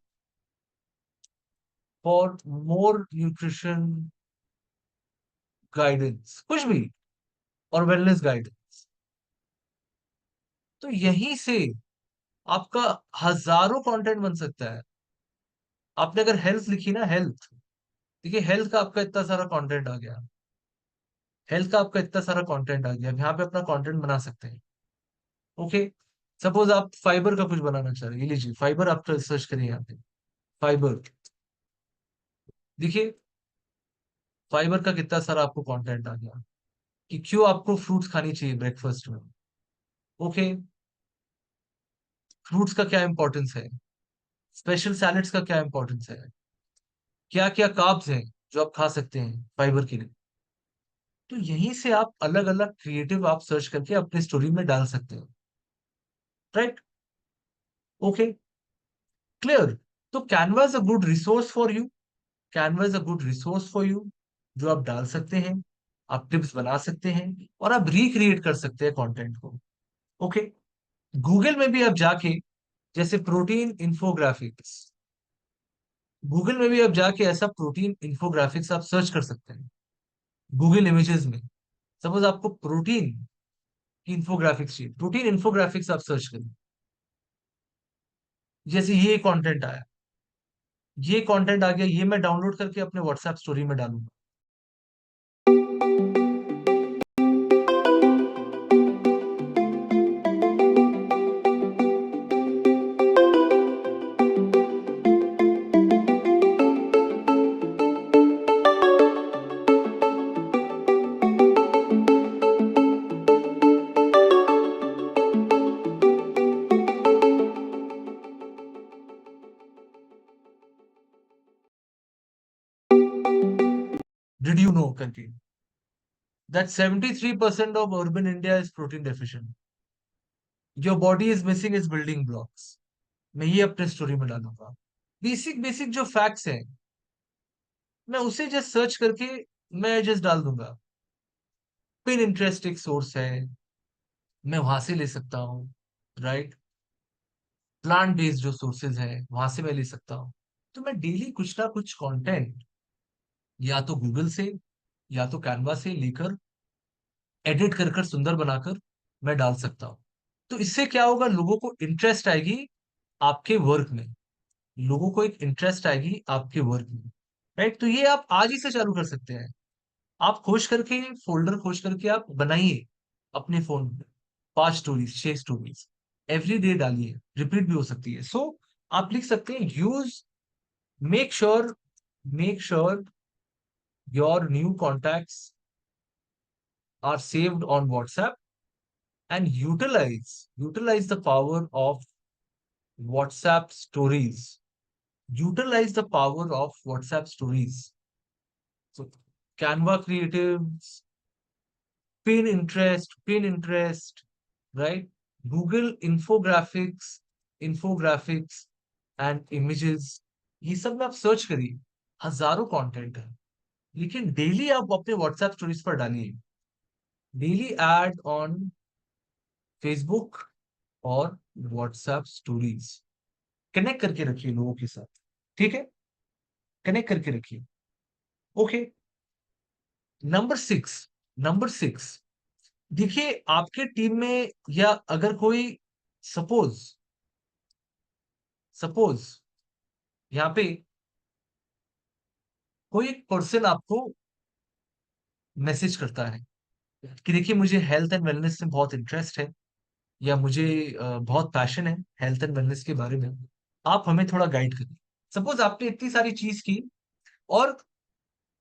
for more nutrition guidance, कुछ भी, और वेलनेस गाइडेंस। तो यहीं से आपका हजारों कंटेंट बन सकता है। आपने अगर हेल्थ लिखी ना, हेल्थ, देखिए हेल्थ का आपका इतना सारा कंटेंट आ गया, हेल्थ का आपका इतना सारा कंटेंट आ गया, अब यहाँ पे अपना कंटेंट बना सकते हैं। ओके। सपोज आप फाइबर का कुछ बनाना चाह रहे हैं, ये लीजिए फाइबर, आप सर्च करिए यहाँ पे, फाइबर। देखिए फाइबर का कितना सारा आपको कंटेंट आ गया, कि क्यों आपको फ्रूट्स खानी चाहिए ब्रेकफास्ट में। ओके। फ्रूट्स का क्या इंपॉर्टेंस है, स्पेशल सैलेड्स का क्या इंपॉर्टेंस है, क्या क्या कार्ब्स हैं जो आप खा सकते हैं फाइबर के लिए। तो यहीं से आप अलग अलग क्रिएटिव आप सर्च करके अपने स्टोरी में डाल सकते हो। राइट? Okay, clear. तो Canva is a good resource for you. Canva is a good resource for you, जो आप डाल सकते हैं, आप टिप्स बना सकते हैं, और आप रिक्रिएट कर सकते हैं कंटेंट को। ओके। गूगल में भी आप जाके, जैसे प्रोटीन इंफोग्राफिक्स, गूगल में भी आप जाके ऐसा प्रोटीन इंफोग्राफिक्स आप सर्च कर सकते हैं गूगल इमेजेस में। सपोज आपको प्रोटीन की इंफोग्राफिक्स चाहिए, प्रोटीन इंफोग्राफिक्स आप सर्च करें, जैसे ये कंटेंट आया, ये कंटेंट आ गया, ये मैं डाउनलोड करके अपने व्हाट्सएप स्टोरी में डालूंगा। डिड यू नो करके that 73% of urban India is protein deficient. Your body is missing its building blocks. मैं ये अपने स्टोरी में डालूंगा। बेसिक बेसिक जो फैक्ट्स हैं, मैं उसे जस्ट सर्च करके मैं जस्ट डाल दूंगा। पिन इंटरेस्ट एक सोर्स है, मैं वहां से ले सकता हूँ। राइट? प्लांट बेस्ड जो सोर्सेज है वहां से मैं ले सकता हूँ। तो मैं डेली कुछ ना कुछ कंटेंट या तो गूगल से या तो कैनवा से लेकर, एडिट कर कर सुंदर बनाकर मैं डाल सकता हूँ। तो इससे क्या होगा, लोगों को इंटरेस्ट आएगी आपके वर्क में, लोगों को एक इंटरेस्ट आएगी आपके वर्क में। राइट? तो ये आप आज ही से चालू कर सकते हैं। आप खोज करके, फोल्डर खोज करके आप बनाइए अपने फोन में 5 स्टोरीज, 6 स्टोरीज, एवरी डे डालिए, रिपीट भी हो सकती है। सो आप लिख सकते हैं, use, make sure, make sure your new contacts are saved on WhatsApp, and utilize the power of WhatsApp stories. Utilize the power of WhatsApp stories. So, Canva creatives, Pinterest, right? Google infographics and images. ये सब में आप search करिए, हजारों content है। लेकिन daily आप अपने व्हाट्सएप स्टोरीज पर डालिए, डेली एड ऑन फेसबुक और व्हाट्सएप स्टोरीज। कनेक्ट करके रखिए लोगों के साथ। ठीक है? कनेक्ट करके रखिए। ओके। नंबर 6, नंबर 6, देखिए आपके टीम में, या अगर कोई, सपोज सपोज यहाँ पे कोई एक पर्सन आपको मैसेज करता है कि देखिए मुझे हेल्थ एंड वेलनेस में बहुत इंटरेस्ट है, या मुझे बहुत पैशन है हेल्थ एंड वेलनेस के बारे में, आप हमें थोड़ा गाइड करिए। सपोज आपने इतनी सारी चीज की, और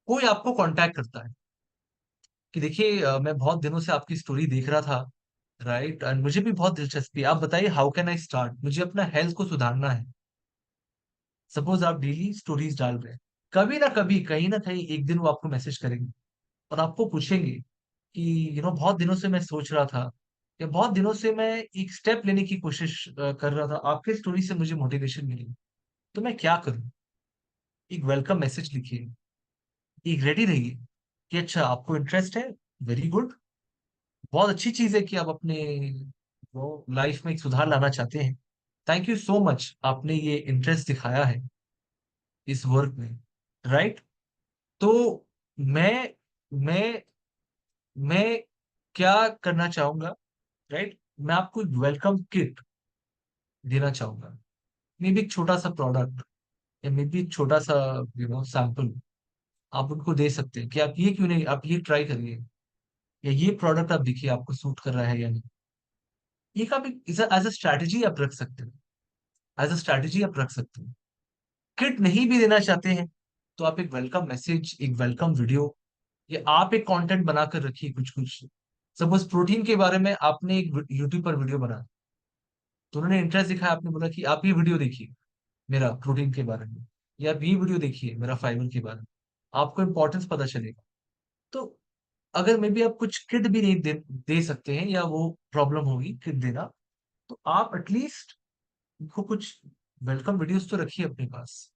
कोई आपको कांटेक्ट करता है कि देखिए मैं बहुत दिनों से आपकी स्टोरी देख रहा था, राइट, एंड मुझे भी बहुत दिलचस्पी है, आप बताइए हाउ कैन आई स्टार्ट, मुझे अपना हेल्थ को सुधारना है। सपोज आप डेली स्टोरीज डाल रहे हैं, कभी ना कभी, कहीं ना कहीं एक दिन वो आपको मैसेज करेंगे और आपको पूछेंगे कि बहुत दिनों से मैं सोच रहा था, या बहुत दिनों से मैं एक स्टेप लेने की कोशिश कर रहा था, आपके स्टोरी से मुझे मोटिवेशन मिली, तो मैं क्या करूं। एक वेलकम मैसेज लिखिए, एक रेडी रहिए कि अच्छा आपको इंटरेस्ट है, वेरी गुड, बहुत अच्छी चीज है कि आप अपने वो लाइफ में एक सुधार लाना चाहते हैं। थैंक यू सो मच, आपने ये इंटरेस्ट दिखाया है इस वर्क में। राइट? तो मैं मैं मैं क्या करना चाहूंगा, राइट, मैं आपको एक वेलकम किट देना चाहूंगा। मे बी एक छोटा सा प्रोडक्ट, या मे बी एक छोटा सा सैंपल आप उनको दे सकते हैं कि आप ये क्यों नहीं, आप ये ट्राई करिए, या ये प्रोडक्ट आप देखिए आपको सूट कर रहा है या नहीं। ये का भी एज अ स्ट्रैटेजी आप रख सकते हैं, एज अ स्ट्रैटेजी आप रख सकते हैं। किट नहीं भी देना चाहते हैं, तो आप एक वेलकम मैसेज, एक वेलकम वीडियो, या आप एक कंटेंट बनाकर रखिए कुछ कुछ। सपोज प्रोटीन के बारे में आपने एक यूट्यूब पर वीडियो बना, तो उन्होंने इंटरेस्ट दिखाया, आपने बोला कि आप ये वीडियो देखिए मेरा प्रोटीन के बारे में, या आप ये वीडियो देखिए मेरा फाइबर के बारे में, आपको इंपॉर्टेंस पता चलेगा। तो अगर मे बी आप कुछ किट भी नहीं दे सकते हैं, या वो प्रॉब्लम होगी किट देना, तो आप एटलीस्ट उनको कुछ वेलकम वीडियोस तो रखिए अपने पास,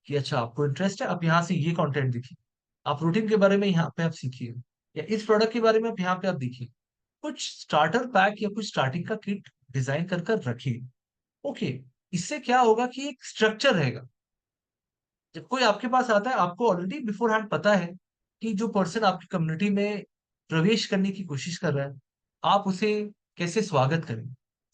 कि अच्छा आपको इंटरेस्ट है, आप यहाँ से ये कंटेंट देखिए, आप रूटीन के बारे में यहाँ पे आप सीखिए, या इस प्रोडक्ट के बारे में आप यहाँ पे आप देखिए। कुछ स्टार्टर पैक या कुछ स्टार्टिंग का किट डिजाइन कर कर रखिए। ओके, इससे क्या होगा कि एक स्ट्रक्चर रहेगा। जब कोई आपके पास आता है, आपको ऑलरेडी बिफोर हैंड पता है कि जो पर्सन आपकी कम्युनिटी में प्रवेश करने की कोशिश कर रहा है, आप उसे कैसे स्वागत करें,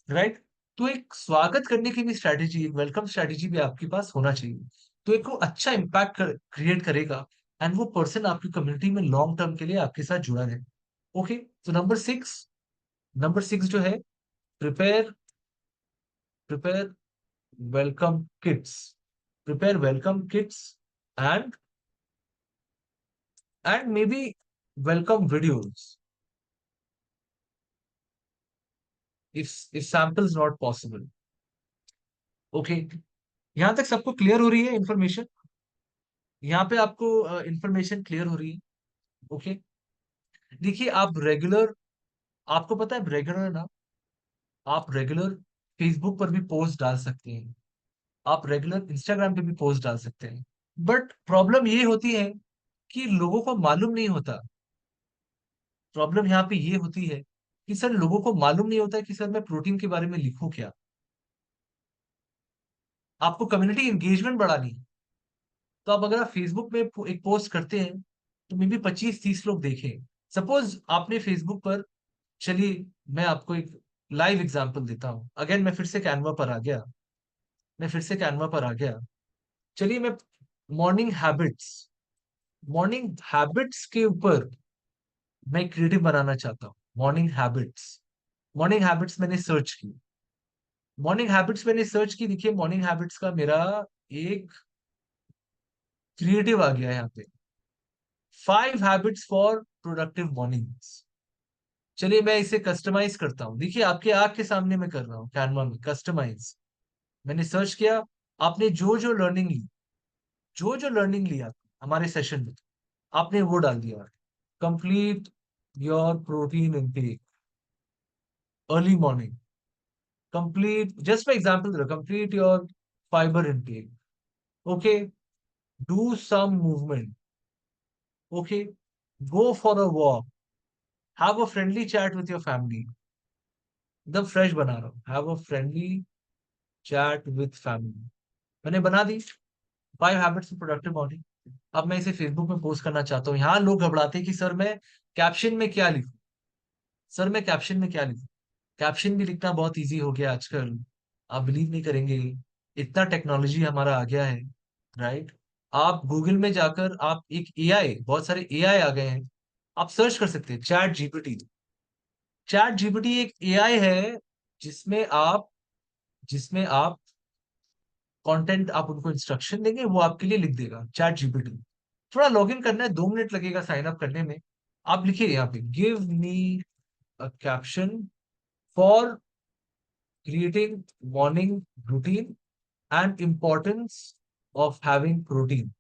राइट? तो एक स्वागत करने की भी स्ट्रैटेजी, एक वेलकम स्ट्रैटेजी भी आपके पास होना चाहिए। तो एक वो अच्छा इम्पैक्ट क्रिएट करेगा, एंड वो पर्सन आपकी कम्युनिटी में लॉन्ग टर्म के लिए आपके साथ जुड़ा रहे। ओके, तो नंबर 6 जो है, prepare prepare welcome kits, prepare welcome kits and maybe welcome videos if samples not possible. Okay, यहां तक सबको क्लियर हो रही है इंफॉर्मेशन? यहाँ पे आपको इंफॉर्मेशन क्लियर हो रही है? ओके, देखिए आप रेगुलर, आपको पता है रेगुलर ना, आप रेगुलर फेसबुक पर भी पोस्ट डाल सकते हैं, आप रेगुलर इंस्टाग्राम पे भी पोस्ट डाल सकते हैं, बट प्रॉब्लम ये होती है कि लोगों को मालूम नहीं होता। प्रॉब्लम यहाँ पे ये होती है कि सर लोगों को मालूम नहीं होता कि सर मैं प्रोटीन के बारे में लिखूं क्या। आपको कम्युनिटी एंगेजमेंट बढ़ानी है, तो आप अगर आप फेसबुक में एक पोस्ट करते हैं, तो मे बी 25-30 लोग देखें। सपोज आपने फेसबुक पर, चलिए मैं आपको एक लाइव एग्जांपल देता हूं, अगेन मैं फिर से कैनवा पर आ गया, चलिए मैं मॉर्निंग हैबिट्स मॉर्निंग हैबिट्स के ऊपर मैं क्रिएटिव बनाना चाहता हूँ। मॉर्निंग हैबिट्स मैंने सर्च की, देखिए मॉर्निंग हैबिट्स का मेरा एक क्रिएटिव आ गया है यहाँ पे, 5 हैबिट्स फॉर प्रोडक्टिव मॉर्निंग्स। चलिए मैं इसे कस्टमाइज करता हूँ, देखिए आपके आंख के सामने मैं कर रहा हूँ कैनवा में कस्टमाइज। मैंने सर्च किया, आपने जो जो लर्निंग लिया हमारे सेशन में, आपने वो डाल दिया, complete your protein intake early morning, complete, just for example दे रहा, complete your fibre intake, okay, do some movement, okay, go for a walk, have a friendly chat with your family, एकदम fresh बना रहा हूँ, have a friendly chat with family, मैंने बना दी 5 habits of productive morning. अब मैं इसे फेसबुक में पोस्ट करना चाहता हूँ, यहाँ लोग घबराते हैं कि कैप्शन में क्या लिखूं सर मैं कैप्शन में क्या लिखूं। कैप्शन भी लिखना बहुत इजी हो गया आजकल, आप बिलीव नहीं करेंगे, इतना टेक्नोलॉजी हमारा आ गया है, राइट? आप गूगल में जाकर आप एक एआई, बहुत सारे एआई आ गए हैं, आप सर्च कर सकते हैं चैट जीपीटी एक एआई है, जिसमें आप जिसमें आप कंटेंट, आप उनको इंस्ट्रक्शन देंगे, वो आपके लिए लिख देगा, चैट जीपीटी। थोड़ा लॉगिन करना है, 2 मिनट लगेगा साइन अप करने में। आप लिखिए यहाँ पे, give me a caption for creating morning routine and importance of having protein,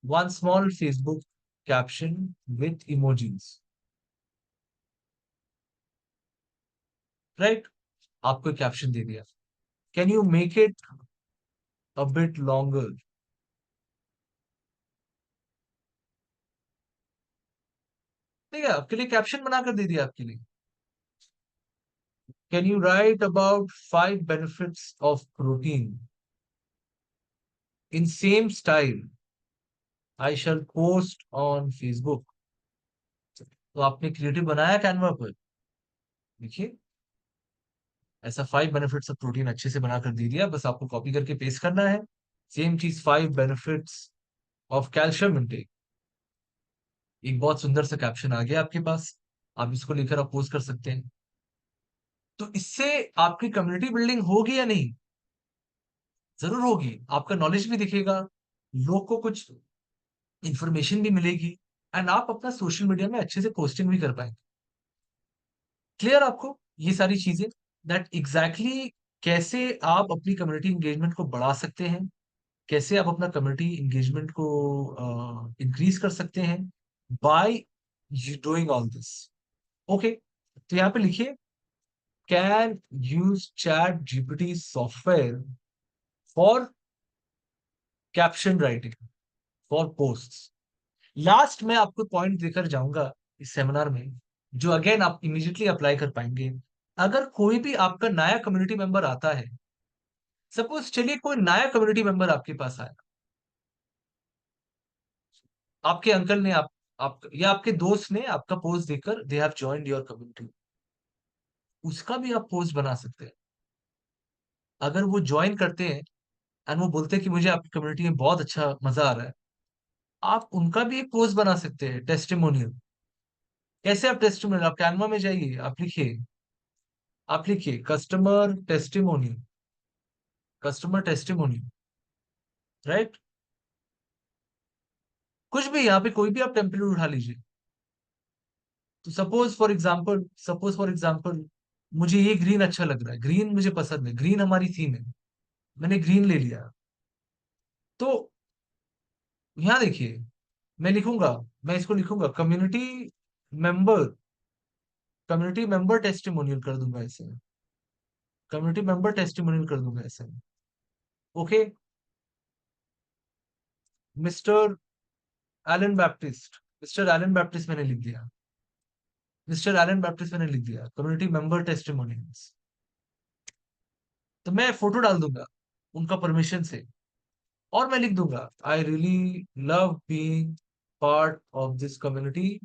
one small Facebook caption with emojis, right? आपको कैप्शन दे दिया, can you make it a bit longer? ठीक है, आपके लिए कैप्शन बनाकर दे दिया आपके लिए, can you right about 5 benefits of protein in same style I shall post on Facebook? तो आपने क्रिएटिव बनाया कैनवा पर, देखिए ऐसा 5 benefits ऑफ प्रोटीन अच्छे से बनाकर दे दिया, बस आपको कॉपी करके पेस्ट करना है। सेम चीज, 5 benefits ऑफ कैल्शियम इंटेक, एक बहुत सुंदर सा कैप्शन आ गया आपके पास, आप इसको लेकर आप पोस्ट कर सकते हैं। तो इससे आपकी कम्युनिटी बिल्डिंग होगी या नहीं? जरूर होगी, आपका नॉलेज भी दिखेगा, लोग को कुछ इंफॉर्मेशन भी मिलेगी, एंड आप अपना सोशल मीडिया में अच्छे से पोस्टिंग भी कर पाएंगे। क्लियर आपको ये सारी चीजें, दैट एग्जैक्टली कैसे आप अपनी कम्युनिटी इंगेजमेंट को बढ़ा सकते हैं, कैसे आप अपना कम्युनिटी इंगेजमेंट को इंक्रीज कर सकते हैं, by doing all this. Okay, तो यहाँ पे लिखिए can use chat GPT software for caption writing for post. Last में आपको पॉइंट देकर जाऊंगा इस सेमिनार में, जो अगेन आप इमीडिएटली अप्लाई कर पाएंगे। अगर कोई भी आपका नया कम्युनिटी मेंबर आता है, सपोज चलिए कोई नया कम्युनिटी मेंबर आपके पास आया, आपके अंकल ने आप या आपके दोस्त ने आपका पोस्ट देखकर they have joined your community, उसका भी आप पोस्ट बना सकते हैं। अगर वो ज्वाइन करते हैं एंड वो बोलते हैं कि मुझे आपकी कम्युनिटी में बहुत अच्छा मजा आ रहा है, आप उनका भी एक पोस्ट बना सकते हैं टेस्टिमोनियल। कैसे आप टेस्टिमोनियल, आप कैनवा में जाइए, आप लिखिए कस्टमर टेस्टिमोनियल, राइट। कुछ भी यहाँ पे कोई भी आप टेम्पलेट उठा लीजिए। तो सपोज फॉर एग्जाम्पल मुझे ये ग्रीन अच्छा लग रहा है, ग्रीन मुझे पसंद है, ग्रीन हमारी थीम है, मैंने ग्रीन ले लिया। तो यहाँ देखिए, मैं लिखूंगा मैं इसको लिखूंगा मेंबर कम्युनिटी मेंबर टेस्टिमोनियल कर दूंगा ऐसे, कम्युनिटी मेंबर टेस्टिमोनियल कर दूंगा ऐसे। Okay, mister mister Alan Baptist मैंने लिख दिया, कम्युनिटी मेंबर टेस्टिमोनियल्स। तो मैं फोटो डाल दूंगा उनका परमिशन से, और मैं लिख दूंगा I really love being part of this community,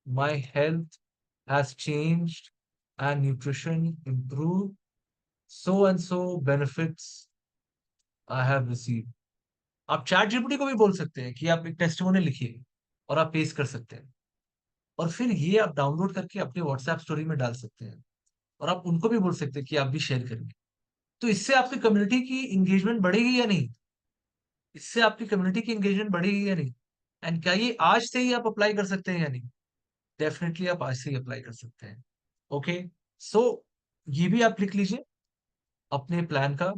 my health has changed and nutrition improve, so and so benefits I have receive. आप चैट जीपीटी को भी बोल सकते हैं कि आप एक टेस्टिमोनियल लिखिए और आप पेश कर सकते हैं, और फिर ये आप डाउनलोड करके अपने व्हाट्सएप स्टोरी में डाल सकते हैं, और आप उनको भी बोल सकते हैं कि आप भी शेयर करेंगे। तो इससे आपकी कम्युनिटी की इंगेजमेंट बढ़ेगी या नहीं? इससे आपकी कम्युनिटी की इंगेजमेंट बढ़ेगी या नहीं? एंड क्या ये आज से ही आप अप्लाई कर सकते हैं या नहीं? डेफिनेटली आप आज से ही अप्लाई कर सकते हैं। ओके, सो ये भी आप लिख लीजिए अपने प्लान का,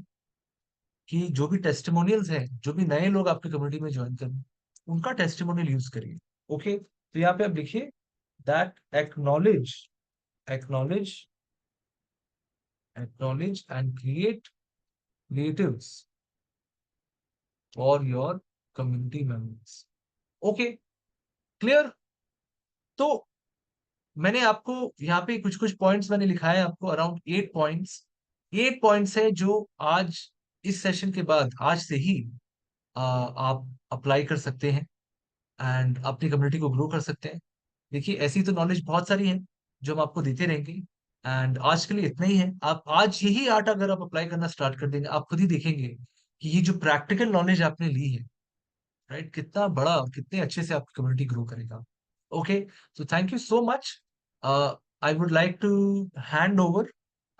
कि जो भी टेस्टिमोनियल्स हैं, जो भी नए लोग आपकी कम्युनिटी में ज्वाइन करें, उनका टेस्टिमोनियल यूज करिए। ओके, तो यहाँ पे आप लिखिए that acknowledge acknowledge and create natives for your community members. Okay, clear. तो मैंने आपको यहाँ पे कुछ कुछ पॉइंट्स मैंने लिखा है आपको, अराउंड 8 पॉइंट्स। 8 पॉइंट्स है जो आज इस सेशन के बाद आज से ही आप अप्लाई कर सकते हैं एंड अपनी कम्युनिटी को ग्रो कर सकते हैं। देखिए ऐसी तो नॉलेज बहुत सारी है जो हम आपको देते रहेंगे, एंड आज के लिए इतना ही है। आप आज यही आर्ट अगर आप अप्लाई करना स्टार्ट कर देंगे, आप खुद ही देखेंगे कि ये जो प्रैक्टिकल नॉलेज आपने ली है, राइट, कितना बड़ा, कितने अच्छे से आपकी कम्युनिटी ग्रो करेगा। Okay, so thank you so much. I would like to hand over,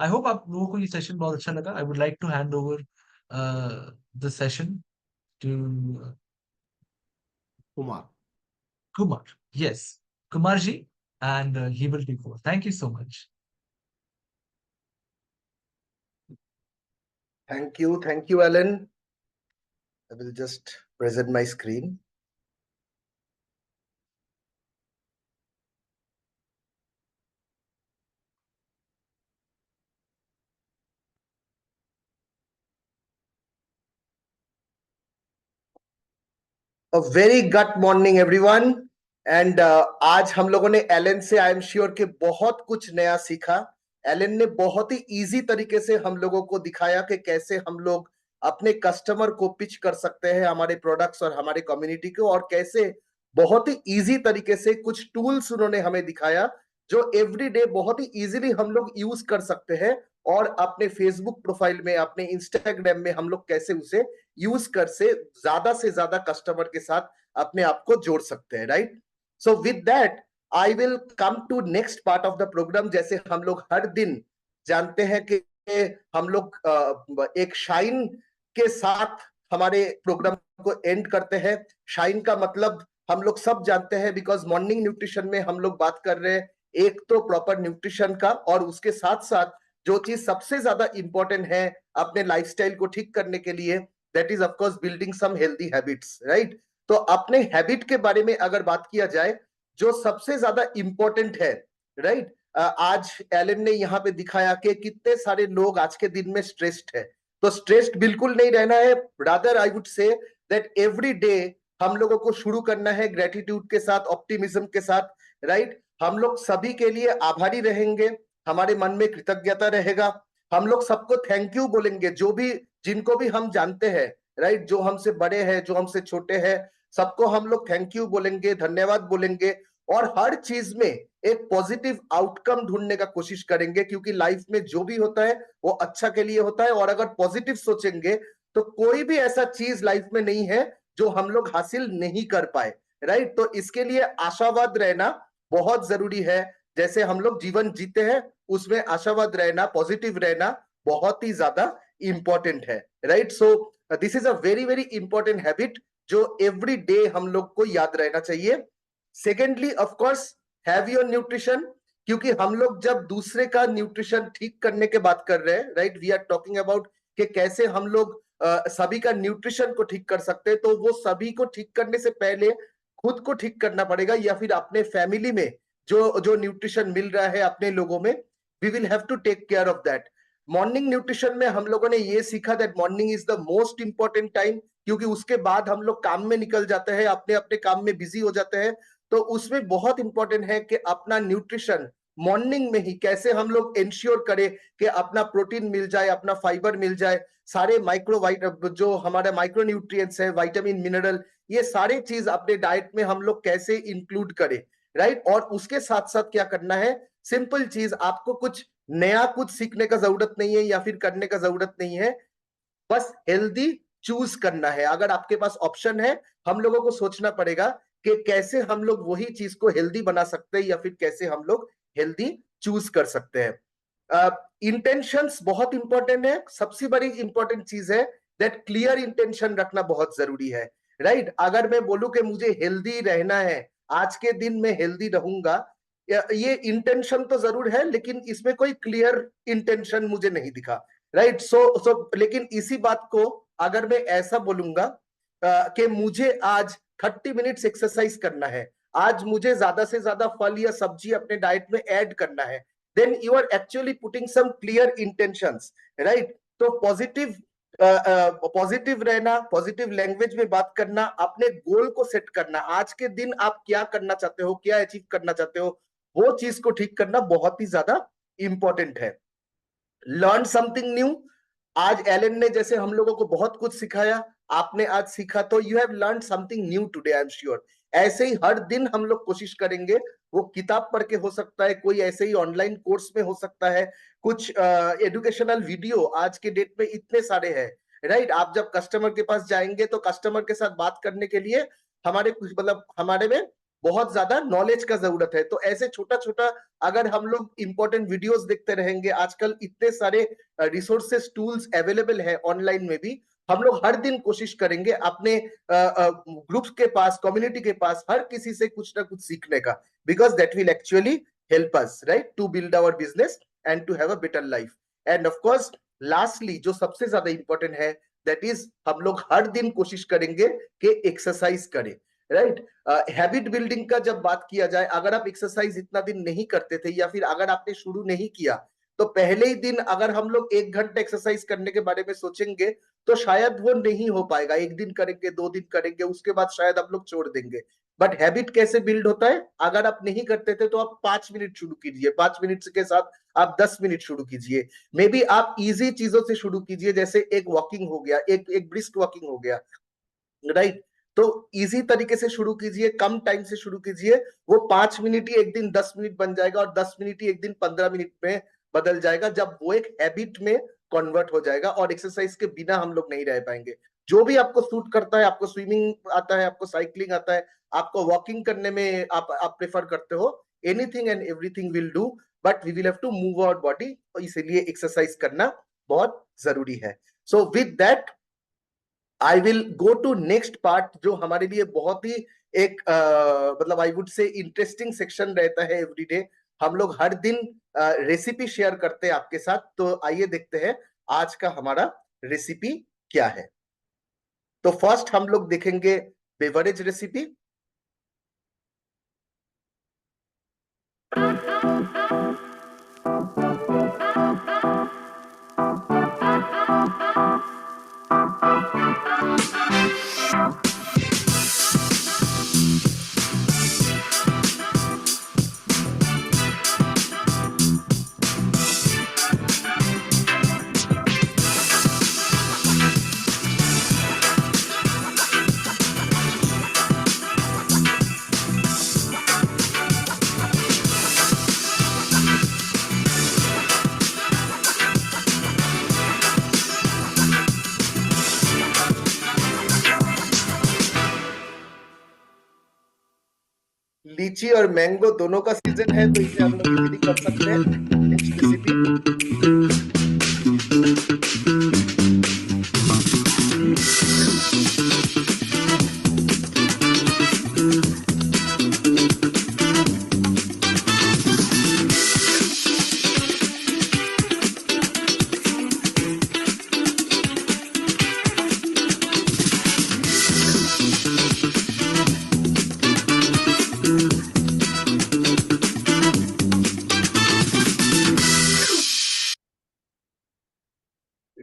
I hope आप लोगों को ये सेशन बहुत अच्छा लगा। I would like to hand over the session to Kumar. Kumar. Yes, Kumarji, and he will take over. Thank you so much. Thank you, Alan. I will just present my screen. A very good morning, everyone. And आज हम लोगों ने Elon से I am sure कि बहुत कुछ नया सीखा। एलन ने बहुत ही इजी तरीके से हम लोगों को दिखाया कि कैसे हम लोग अपने कस्टमर को पिच कर सकते हैं हमारे प्रोडक्ट्स और हमारे कम्युनिटी को, और कैसे बहुत ही इजी तरीके से कुछ टूल्स उन्होंने हमें दिखाया जो एवरी डे बहुत ही इजीली हम लोग यूज कर सकते हैं, और अपने फेसबुक प्रोफाइल में, अपने इंस्टाग्राम में हम लोग कैसे उसे यूज कर से ज्यादा कस्टमर के साथ अपने आप को जोड़ सकते हैं, right. So with that I will come to next part of the program. जैसे हम लोग हर दिन जानते हैं कि हम लोग एक शाइन के साथ हमारे प्रोग्राम को एंड करते हैं। शाइन का मतलब हम लोग सब जानते हैं, बिकॉज मॉर्निंग न्यूट्रिशन में हम लोग बात कर रहे हैं एक तो प्रॉपर न्यूट्रिशन का, और उसके साथ साथ जो चीज सबसे ज्यादा इंपॉर्टेंट है अपने लाइफस्टाइल को ठीक करने के लिए, that is of course building some healthy habits, right. तो अपने हैबिट के बारे में अगर बात किया जाए, जो सबसे ज्यादा इंपॉर्टेंट है, राइट, आज एलन ने यहाँ पे दिखाया कि कितने सारे लोग आज के दिन में स्ट्रेस्ड है। तो स्ट्रेस्ड बिल्कुल नहीं रहना है, rather I would say that every day हम लोगों को शुरू करना है ग्रेटिट्यूड के साथ, ऑप्टिमिज्म के साथ, राइट। हम लोग सभी के लिए आभारी रहेंगे, हमारे मन में कृतज्ञता रहेगा, हम लोग सबको थैंक यू बोलेंगे, जो भी जिनको भी हम जानते हैं, राइट, जो हमसे बड़े हैं, जो हमसे छोटे हैं, सबको हम लोग थैंक यू बोलेंगे, धन्यवाद बोलेंगे, और हर चीज में एक पॉजिटिव आउटकम ढूंढने का कोशिश करेंगे, क्योंकि लाइफ में जो भी होता है वो अच्छा के लिए होता है, और अगर पॉजिटिव सोचेंगे तो कोई भी ऐसा चीज लाइफ में नहीं है जो हम लोग हासिल नहीं कर पाए, राइट। तो इसके लिए आशावाद रहना बहुत जरूरी है। जैसे हम लोग जीवन जीते हैं उसमें आशावाद रहना, पॉजिटिव रहना बहुत ही ज्यादा इंपॉर्टेंट है, right. So this is a very very important habit जो एवरी डे हम लोग को याद रहना चाहिए। Secondly, of course, have your nutrition, क्योंकि हम लोग जब दूसरे का न्यूट्रिशन ठीक करने के बात कर रहे हैं, right, we are talking about कि कैसे हम लोग सभी का न्यूट्रिशन को ठीक कर सकते हैं, तो वो सभी को ठीक करने से पहले खुद को ठीक करना पड़ेगा, या फिर अपने फैमिली में जो जो न्यूट्रिशन मिल रहा है अपने लोगों में, we will have to take care of that. Morning nutrition में हम लोगों ने ये सीखा that morning is the most important time, क्योंकि उसके बाद हम लोग काम में निकल जाते हैं, अपने अपने काम में बिजी हो जाते हैं। तो उसमें बहुत इंपॉर्टेंट है कि अपना न्यूट्रिशन मॉर्निंग में ही कैसे हम लोग इंश्योर करें कि अपना प्रोटीन मिल जाए, अपना फाइबर मिल जाए, सारे जो हमारे माइक्रो न्यूट्रिएंट्स है, विटामिन, मिनरल, ये सारे चीज अपने डाइट में हम लोग कैसे इंक्लूड करें, राइट। और उसके साथ साथ क्या करना है, सिंपल चीज, आपको कुछ नया कुछ सीखने का जरूरत नहीं है या फिर करने का जरूरत नहीं है, बस हेल्दी चूज करना है। अगर आपके पास ऑप्शन है, हम लोगों को सोचना पड़ेगा कि कैसे हम लोग वही चीज को हेल्दी बना सकते हैं, या फिर कैसे हम लोग हेल्दी चूज कर सकते हैं। इंटेंशंस बहुत इंपॉर्टेंट है। सबसे बड़ी इंपॉर्टेंट चीज है दैट क्लियर इंटेंशन रखना बहुत जरूरी है, राइट। अगर मैं बोलूं कि मुझे हेल्दी रहना है, आज के दिन में हेल्दी रहूंगा, ये इंटेंशन तो जरूर है, लेकिन इसमें कोई क्लियर इंटेंशन मुझे नहीं दिखा, राइट। सो लेकिन इसी बात को अगर मैं ऐसा बोलूंगा कि मुझे आज 30 मिनट्स एक्सरसाइज करना है, आज मुझे ज्यादा से ज्यादा फल या सब्जी अपने डाइट में ऐड करना है, then you are actually putting some clear intentions, right. तो पॉजिटिव पॉजिटिव रहना, पॉजिटिव लैंग्वेज में बात करना, अपने गोल को सेट करना, आज के दिन आप क्या करना चाहते हो, क्या अचीव करना चाहते हो, वो चीज को ठीक करना बहुत ही ज्यादा इंपॉर्टेंट है। लर्न समथिंग न्यू, आज एलन ने जैसे हम लोगों को बहुत कुछ सिखाया, आपने आज सीखा, तो you have learn something new today, I am sure. ऐसे ही हर दिन हम लोग कोशिश करेंगे, वो किताब पढ़ के हो सकता है, कोई ऐसे ही ऑनलाइन कोर्स में हो सकता है, कुछ एजुकेशनल वीडियो आज के डेट में इतने सारे हैं, राइट। आप जब कस्टमर के पास जाएंगे तो कस्टमर के साथ बात करने के लिए हमारे कुछ मतलब हमारे में बहुत ज्यादा नॉलेज का जरूरत है। तो ऐसे छोटा छोटा अगर हम लोग इंपॉर्टेंट वीडियोस देखते रहेंगे, आजकल इतने सारे रिसोर्सेस, टूल्स अवेलेबल है ऑनलाइन में भी, हम लोग हर दिन कोशिश करेंगे अपने ग्रुप्स के पास, कम्युनिटी के पास, हर किसी से कुछ ना कुछ सीखने का, because that will actually help us, right, to build our business and to have a better life. And of course lastly जो सबसे ज्यादा इंपॉर्टेंट है, दैट इज हम लोग हर दिन कोशिश करेंगे कि एक्सरसाइज करें, राइट। हैबिट बिल्डिंग का जब बात किया जाए, अगर आप एक्सरसाइज इतना दिन नहीं करते थे, या फिर अगर आपने शुरू नहीं किया, तो पहले ही दिन अगर हम लोग 1 घंटा एक्सरसाइज करने के बारे में सोचेंगे तो शायद वो नहीं हो पाएगा। 1 दिन करेंगे, 2 दिन करेंगे, उसके बाद शायद आप लोग छोड़ देंगे। बट हैबिट कैसे बिल्ड होता है, अगर आप नहीं करते थे तो आप 5 मिनट शुरू कीजिए, 5 मिनट के साथ आप 10 मिनट शुरू कीजिए, मे बी आप इजी चीजों से शुरू कीजिए, जैसे एक वॉकिंग हो गया, एक एक ब्रिस्क वॉकिंग हो गया, राइट। तो इजी तरीके से शुरू कीजिए, कम टाइम से शुरू कीजिए, वो 5 मिनट ही एक दिन 10 मिनट बन जाएगा, और 10 मिनट ही एक दिन 15 मिनट में बदल जाएगा, जब वो एक हैबिट में कन्वर्ट हो जाएगा, और एक्सरसाइज के बिना हम लोग नहीं रह पाएंगे। जो भी आपको सूट करता है, आपको स्विमिंग आता है, आपको साइकिलिंग आता है, आपको वॉकिंग करने में आप प्रेफर करते हो, anything and everything will do, but we will have to move our body, इसीलिए एक्सरसाइज करना बहुत जरूरी है। So with that I will go to next part, जो हमारे लिए बहुत ही एक मतलब I would say interesting section रहता है एवरीडे। हम लोग हर दिन रेसिपी शेयर करते हैं आपके साथ, तो आइए देखते हैं आज का हमारा रेसिपी क्या है। तो फर्स्ट हम लोग देखेंगे बेवरेज रेसिपी। लीची और मैंगो दोनों का सीजन है, तो इसे हम लोग इजीली कर सकते हैं नेक्स्ट रेसिपी।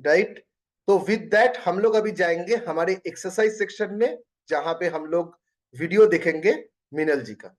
राइट, तो विद दैट हम लोग अभी जाएंगे हमारे एक्सरसाइज सेक्शन में, जहां पे हम लोग वीडियो देखेंगे मीनल जी का।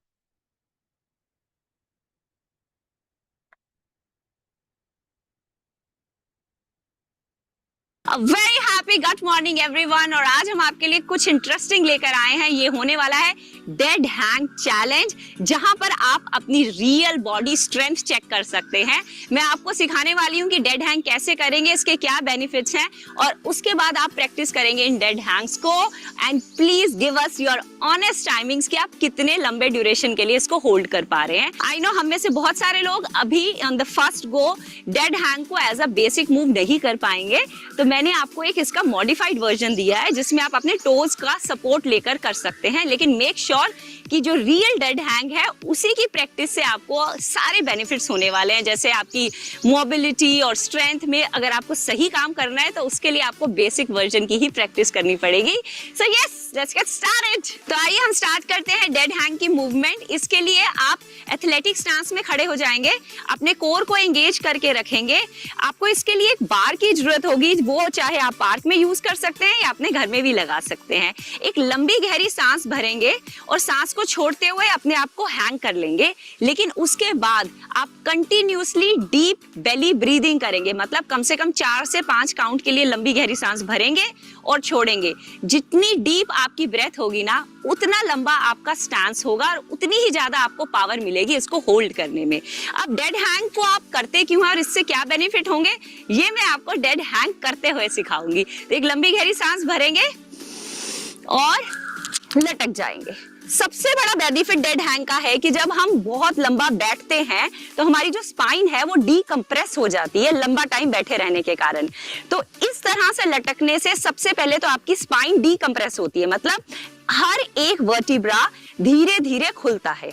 Very happy good morning everyone. और आज हम आपके लिए कुछ इंटरेस्टिंग लेकर आए हैं। ये होने वाला है डेड हैंग चैलेंज, जहां पर आप अपनी रियल बॉडी स्ट्रेंथ चेक कर सकते हैं। मैं आपको सिखाने वाली हूं कि डेड हैंग कैसे करेंगे, इसके क्या बेनिफिट्स हैं, और उसके बाद आप प्रैक्टिस करेंगे इन डेड हैंग्स को। And please give us your honest timings कि आप कितने लंबे ड्यूरेशन के लिए इसको होल्ड कर पा रहे हैं। आई नो हम में से बहुत सारे लोग अभी on the first go dead hang को एज अ बेसिक मूव नहीं कर पाएंगे, तो मैंने आपको एक इसका मॉडिफाइड वर्जन दिया है जिसमें आप अपने टोज का सपोर्ट लेकर कर सकते हैं। लेकिन मेक श्योर कि जो रियल डेड हैंग है उसी की प्रैक्टिस से आपको सारे बेनिफिट्स होने वाले हैं, जैसे आपकी मोबिलिटी और स्ट्रेंथ में अगर आपको सही काम करना है तो उसके लिए आपको बेसिक वर्जन की ही प्रैक्टिस करनी पड़ेगी। So yes, let's get started. तो आइए हम स्टार्ट करते हैं डेड हैंग की मूवमेंट। इसके लिए आप एथलेटिक स्टांस में खड़े हो जाएंगे, अपने कोर को एंगेज करके रखेंगे। आपको इसके लिए एक बार की जरूरत होगी, वो चाहे आप पार्क में यूज कर सकते हैं या अपने घर में भी लगा सकते हैं। एक लंबी गहरी सांस भरेंगे और सांस को छोड़ते हुए अपने आप को हैंग कर लेंगे। लेकिन उसके बाद आप कंटिन्यूअसली डीप बेली ब्रीदिंग करेंगे, मतलब कम से कम 4 से 5 काउंट के लिए लंबी गहरी सांस भरेंगे और छोड़ेंगे। जितनी डीप आपकी ब्रेथ होगी ना, उतना लंबा आपका स्टांस होगा और उतनी ही ज्यादा आपको पावर मिलेगी इसको होल्ड करने में। अब डेड हैंग को आप करते क्यों हैं और इससे क्या बेनिफिट होंगे, ये मैं आपको डेड हैंग करते हुए सिखाऊंगी। तो एक लंबी गहरी सांस भरेंगे और लटक जाएंगे। सबसे बड़ा बेनिफिट डेड हैंग का है कि जब हम बहुत लंबा बैठते हैं तो हमारी जो स्पाइन है वो डीकंप्रेस हो जाती है लंबा टाइम बैठे रहने के कारण। तो इस तरह से लटकने से सबसे पहले तो आपकी स्पाइन डीकंप्रेस होती है, मतलब हर एक वर्टिब्रा धीरे धीरे खुलता है।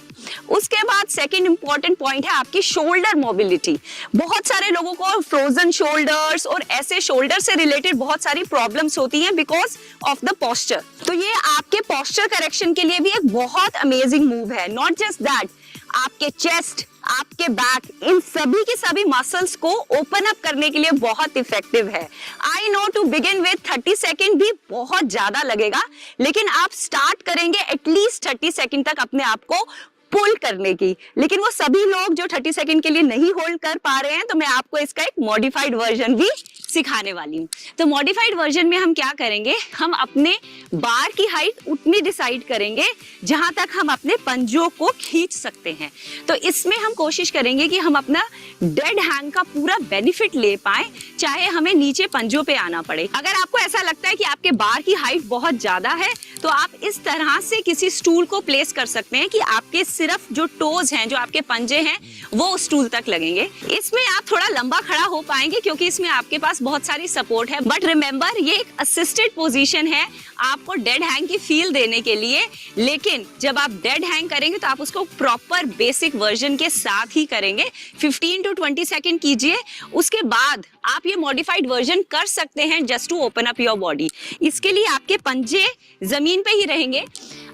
उसके बाद सेकंड इंपॉर्टेंट पॉइंट है आपकी शोल्डर मोबिलिटी। बहुत सारे लोगों को फ्रोजन शोल्डर्स और ऐसे शोल्डर से रिलेटेड बहुत सारी प्रॉब्लम्स होती हैं बिकॉज ऑफ द पोस्चर। तो ये आपके पोस्चर करेक्शन के लिए भी एक बहुत अमेजिंग मूव है। नॉट जस्ट दैट, आपके चेस्ट, आपके बैक, इन सभी के सभी मसल्स को ओपन अप करने के लिए बहुत इफेक्टिव है। I know to begin with 30 second भी बहुत ज्यादा लगेगा, लेकिन आप स्टार्ट करेंगे एटलीस्ट 30 सेकेंड तक अपने आप को पुल करने की। लेकिन वो सभी लोग जो 30 सेकेंड के लिए नहीं होल्ड कर पा रहे हैं, तो मैं आपको इसका एक मॉडिफाइड वर्जन भी सिखाने वाली हूँ। तो मॉडिफाइड वर्जन में हम क्या करेंगे, हम अपने बार की हाइट उतनी डिसाइड करेंगे जहां तक हम अपने पंजों को खींच सकते हैं। तो इसमें हम कोशिश करेंगे कि हम अपना डेड हैंग का पूरा बेनिफिट ले पाए, चाहे हमें नीचे पंजों पे आना पड़े। अगर आपको ऐसा लगता है कि आपके बार की हाइट बहुत ज्यादा है, तो आप इस तरह से किसी स्टूल को प्लेस कर सकते हैं कि आपके सिर्फ जो टोज हैं, जो आपके पंजे हैं, वो स्टूल तक लगेंगे। इसमें आप थोड़ा लंबा खड़ा हो पाएंगे क्योंकि इसमें आपके पास बहुत सारी सपोर्ट है। बट रिमेंबर, ये एक असिस्टेड पोजीशन है आपको डेड हैंग की फील देने के लिए। लेकिन जब आप डेड हैंग करेंगे तो आप उसको प्रॉपर बेसिक वर्जन के साथ ही करेंगे। 15 to 20 सेकेंड कीजिए, उसके बाद आप ये मॉडिफाइड वर्जन कर सकते हैं just to open up your body. इसके लिए आपके पंजे जमीन पे ही रहेंगे,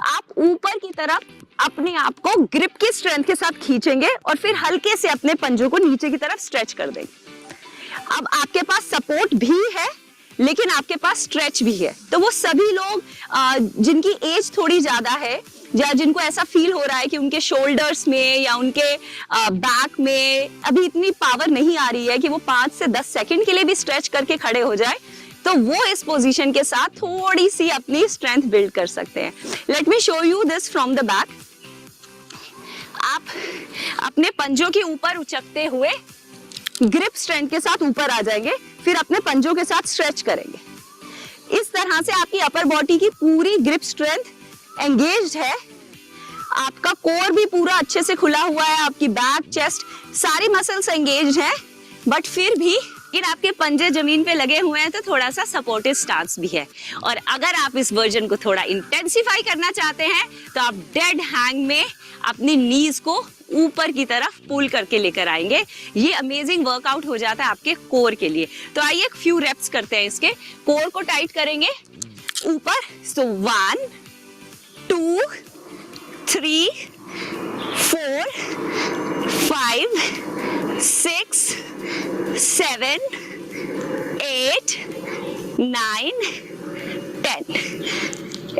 आप ऊपर की तरफ अपने आप को ग्रिप की स्ट्रेंथ के साथ खींचेंगे और फिर हल्के से अपने पंजों को नीचे की तरफ स्ट्रेच कर देंगे। अब आपके पास सपोर्ट भी है लेकिन आपके पास स्ट्रेच भी है। तो वो सभी लोग जिनकी एज थोड़ी ज्यादा है या जिनको ऐसा फील हो रहा है कि उनके शोल्डर्स में या उनके बैक में अभी इतनी पावर नहीं आ रही है कि वो 5 से 10 सेकंड के लिए भी स्ट्रेच करके खड़े हो जाए, तो वो इस पोजीशन के साथ थोड़ी सी अपनी स्ट्रेंथ बिल्ड कर सकते हैं। Let me show you this from the back. आप अपने पंजों के ऊपर उचकते हुए ग्रिप स्ट्रेंथ के साथ ऊपर आ जाएंगे, फिर अपने पंजों के साथ स्ट्रेच करेंगे। इस तरह से आपकी अपर बॉडी की पूरी ग्रिप स्ट्रेंथ एंगेज्ड है, आपका कोर भी पूरा अच्छे से खुला हुआ है, आपकी बैक चेस्ट सारी मसल्स एंगेज्ड हैं, बट फिर भी आपके पंजे जमीन पे लगे हुए हैं तो थोड़ा सा सपोर्टिव स्टांस भी है। और अगर आप इस वर्जन को थोड़ा इंटेंसिफाई करना चाहते हैं तो आप डेड हैंग में अपनी नीज को ऊपर की तरफ पुल करके लेकर आएंगे। ये अमेजिंग वर्कआउट हो जाता है आपके कोर के लिए। तो आइए एक फ्यू रेप्स करते हैं इसके। कोर को टाइट करेंगे ऊपर। सो 1 2 3 4 5 6 7 8 9 10।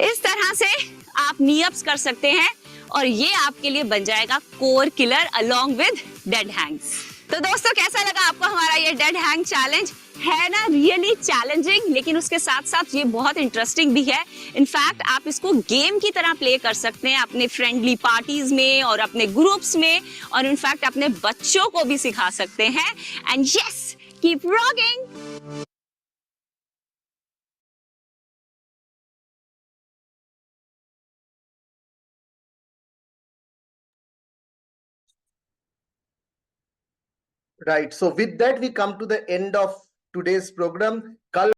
इस तरह से आप नी अप्स कर सकते हैं और ये आपके लिए बन जाएगा core killer along with dead Hanks. तो दोस्तों कैसा लगा आपको हमारा ये डेड हैंग चैलेंज? है ना रियली चैलेंजिंग, लेकिन उसके साथ साथ ये बहुत इंटरेस्टिंग भी है। इनफैक्ट आप इसको गेम की तरह प्ले कर सकते हैं अपने फ्रेंडली पार्टीज में और अपने ग्रुप्स में, और इनफैक्ट अपने बच्चों को भी सिखा सकते हैं। And yes, keep rocking. Right. So with that, we come to the end of today's program.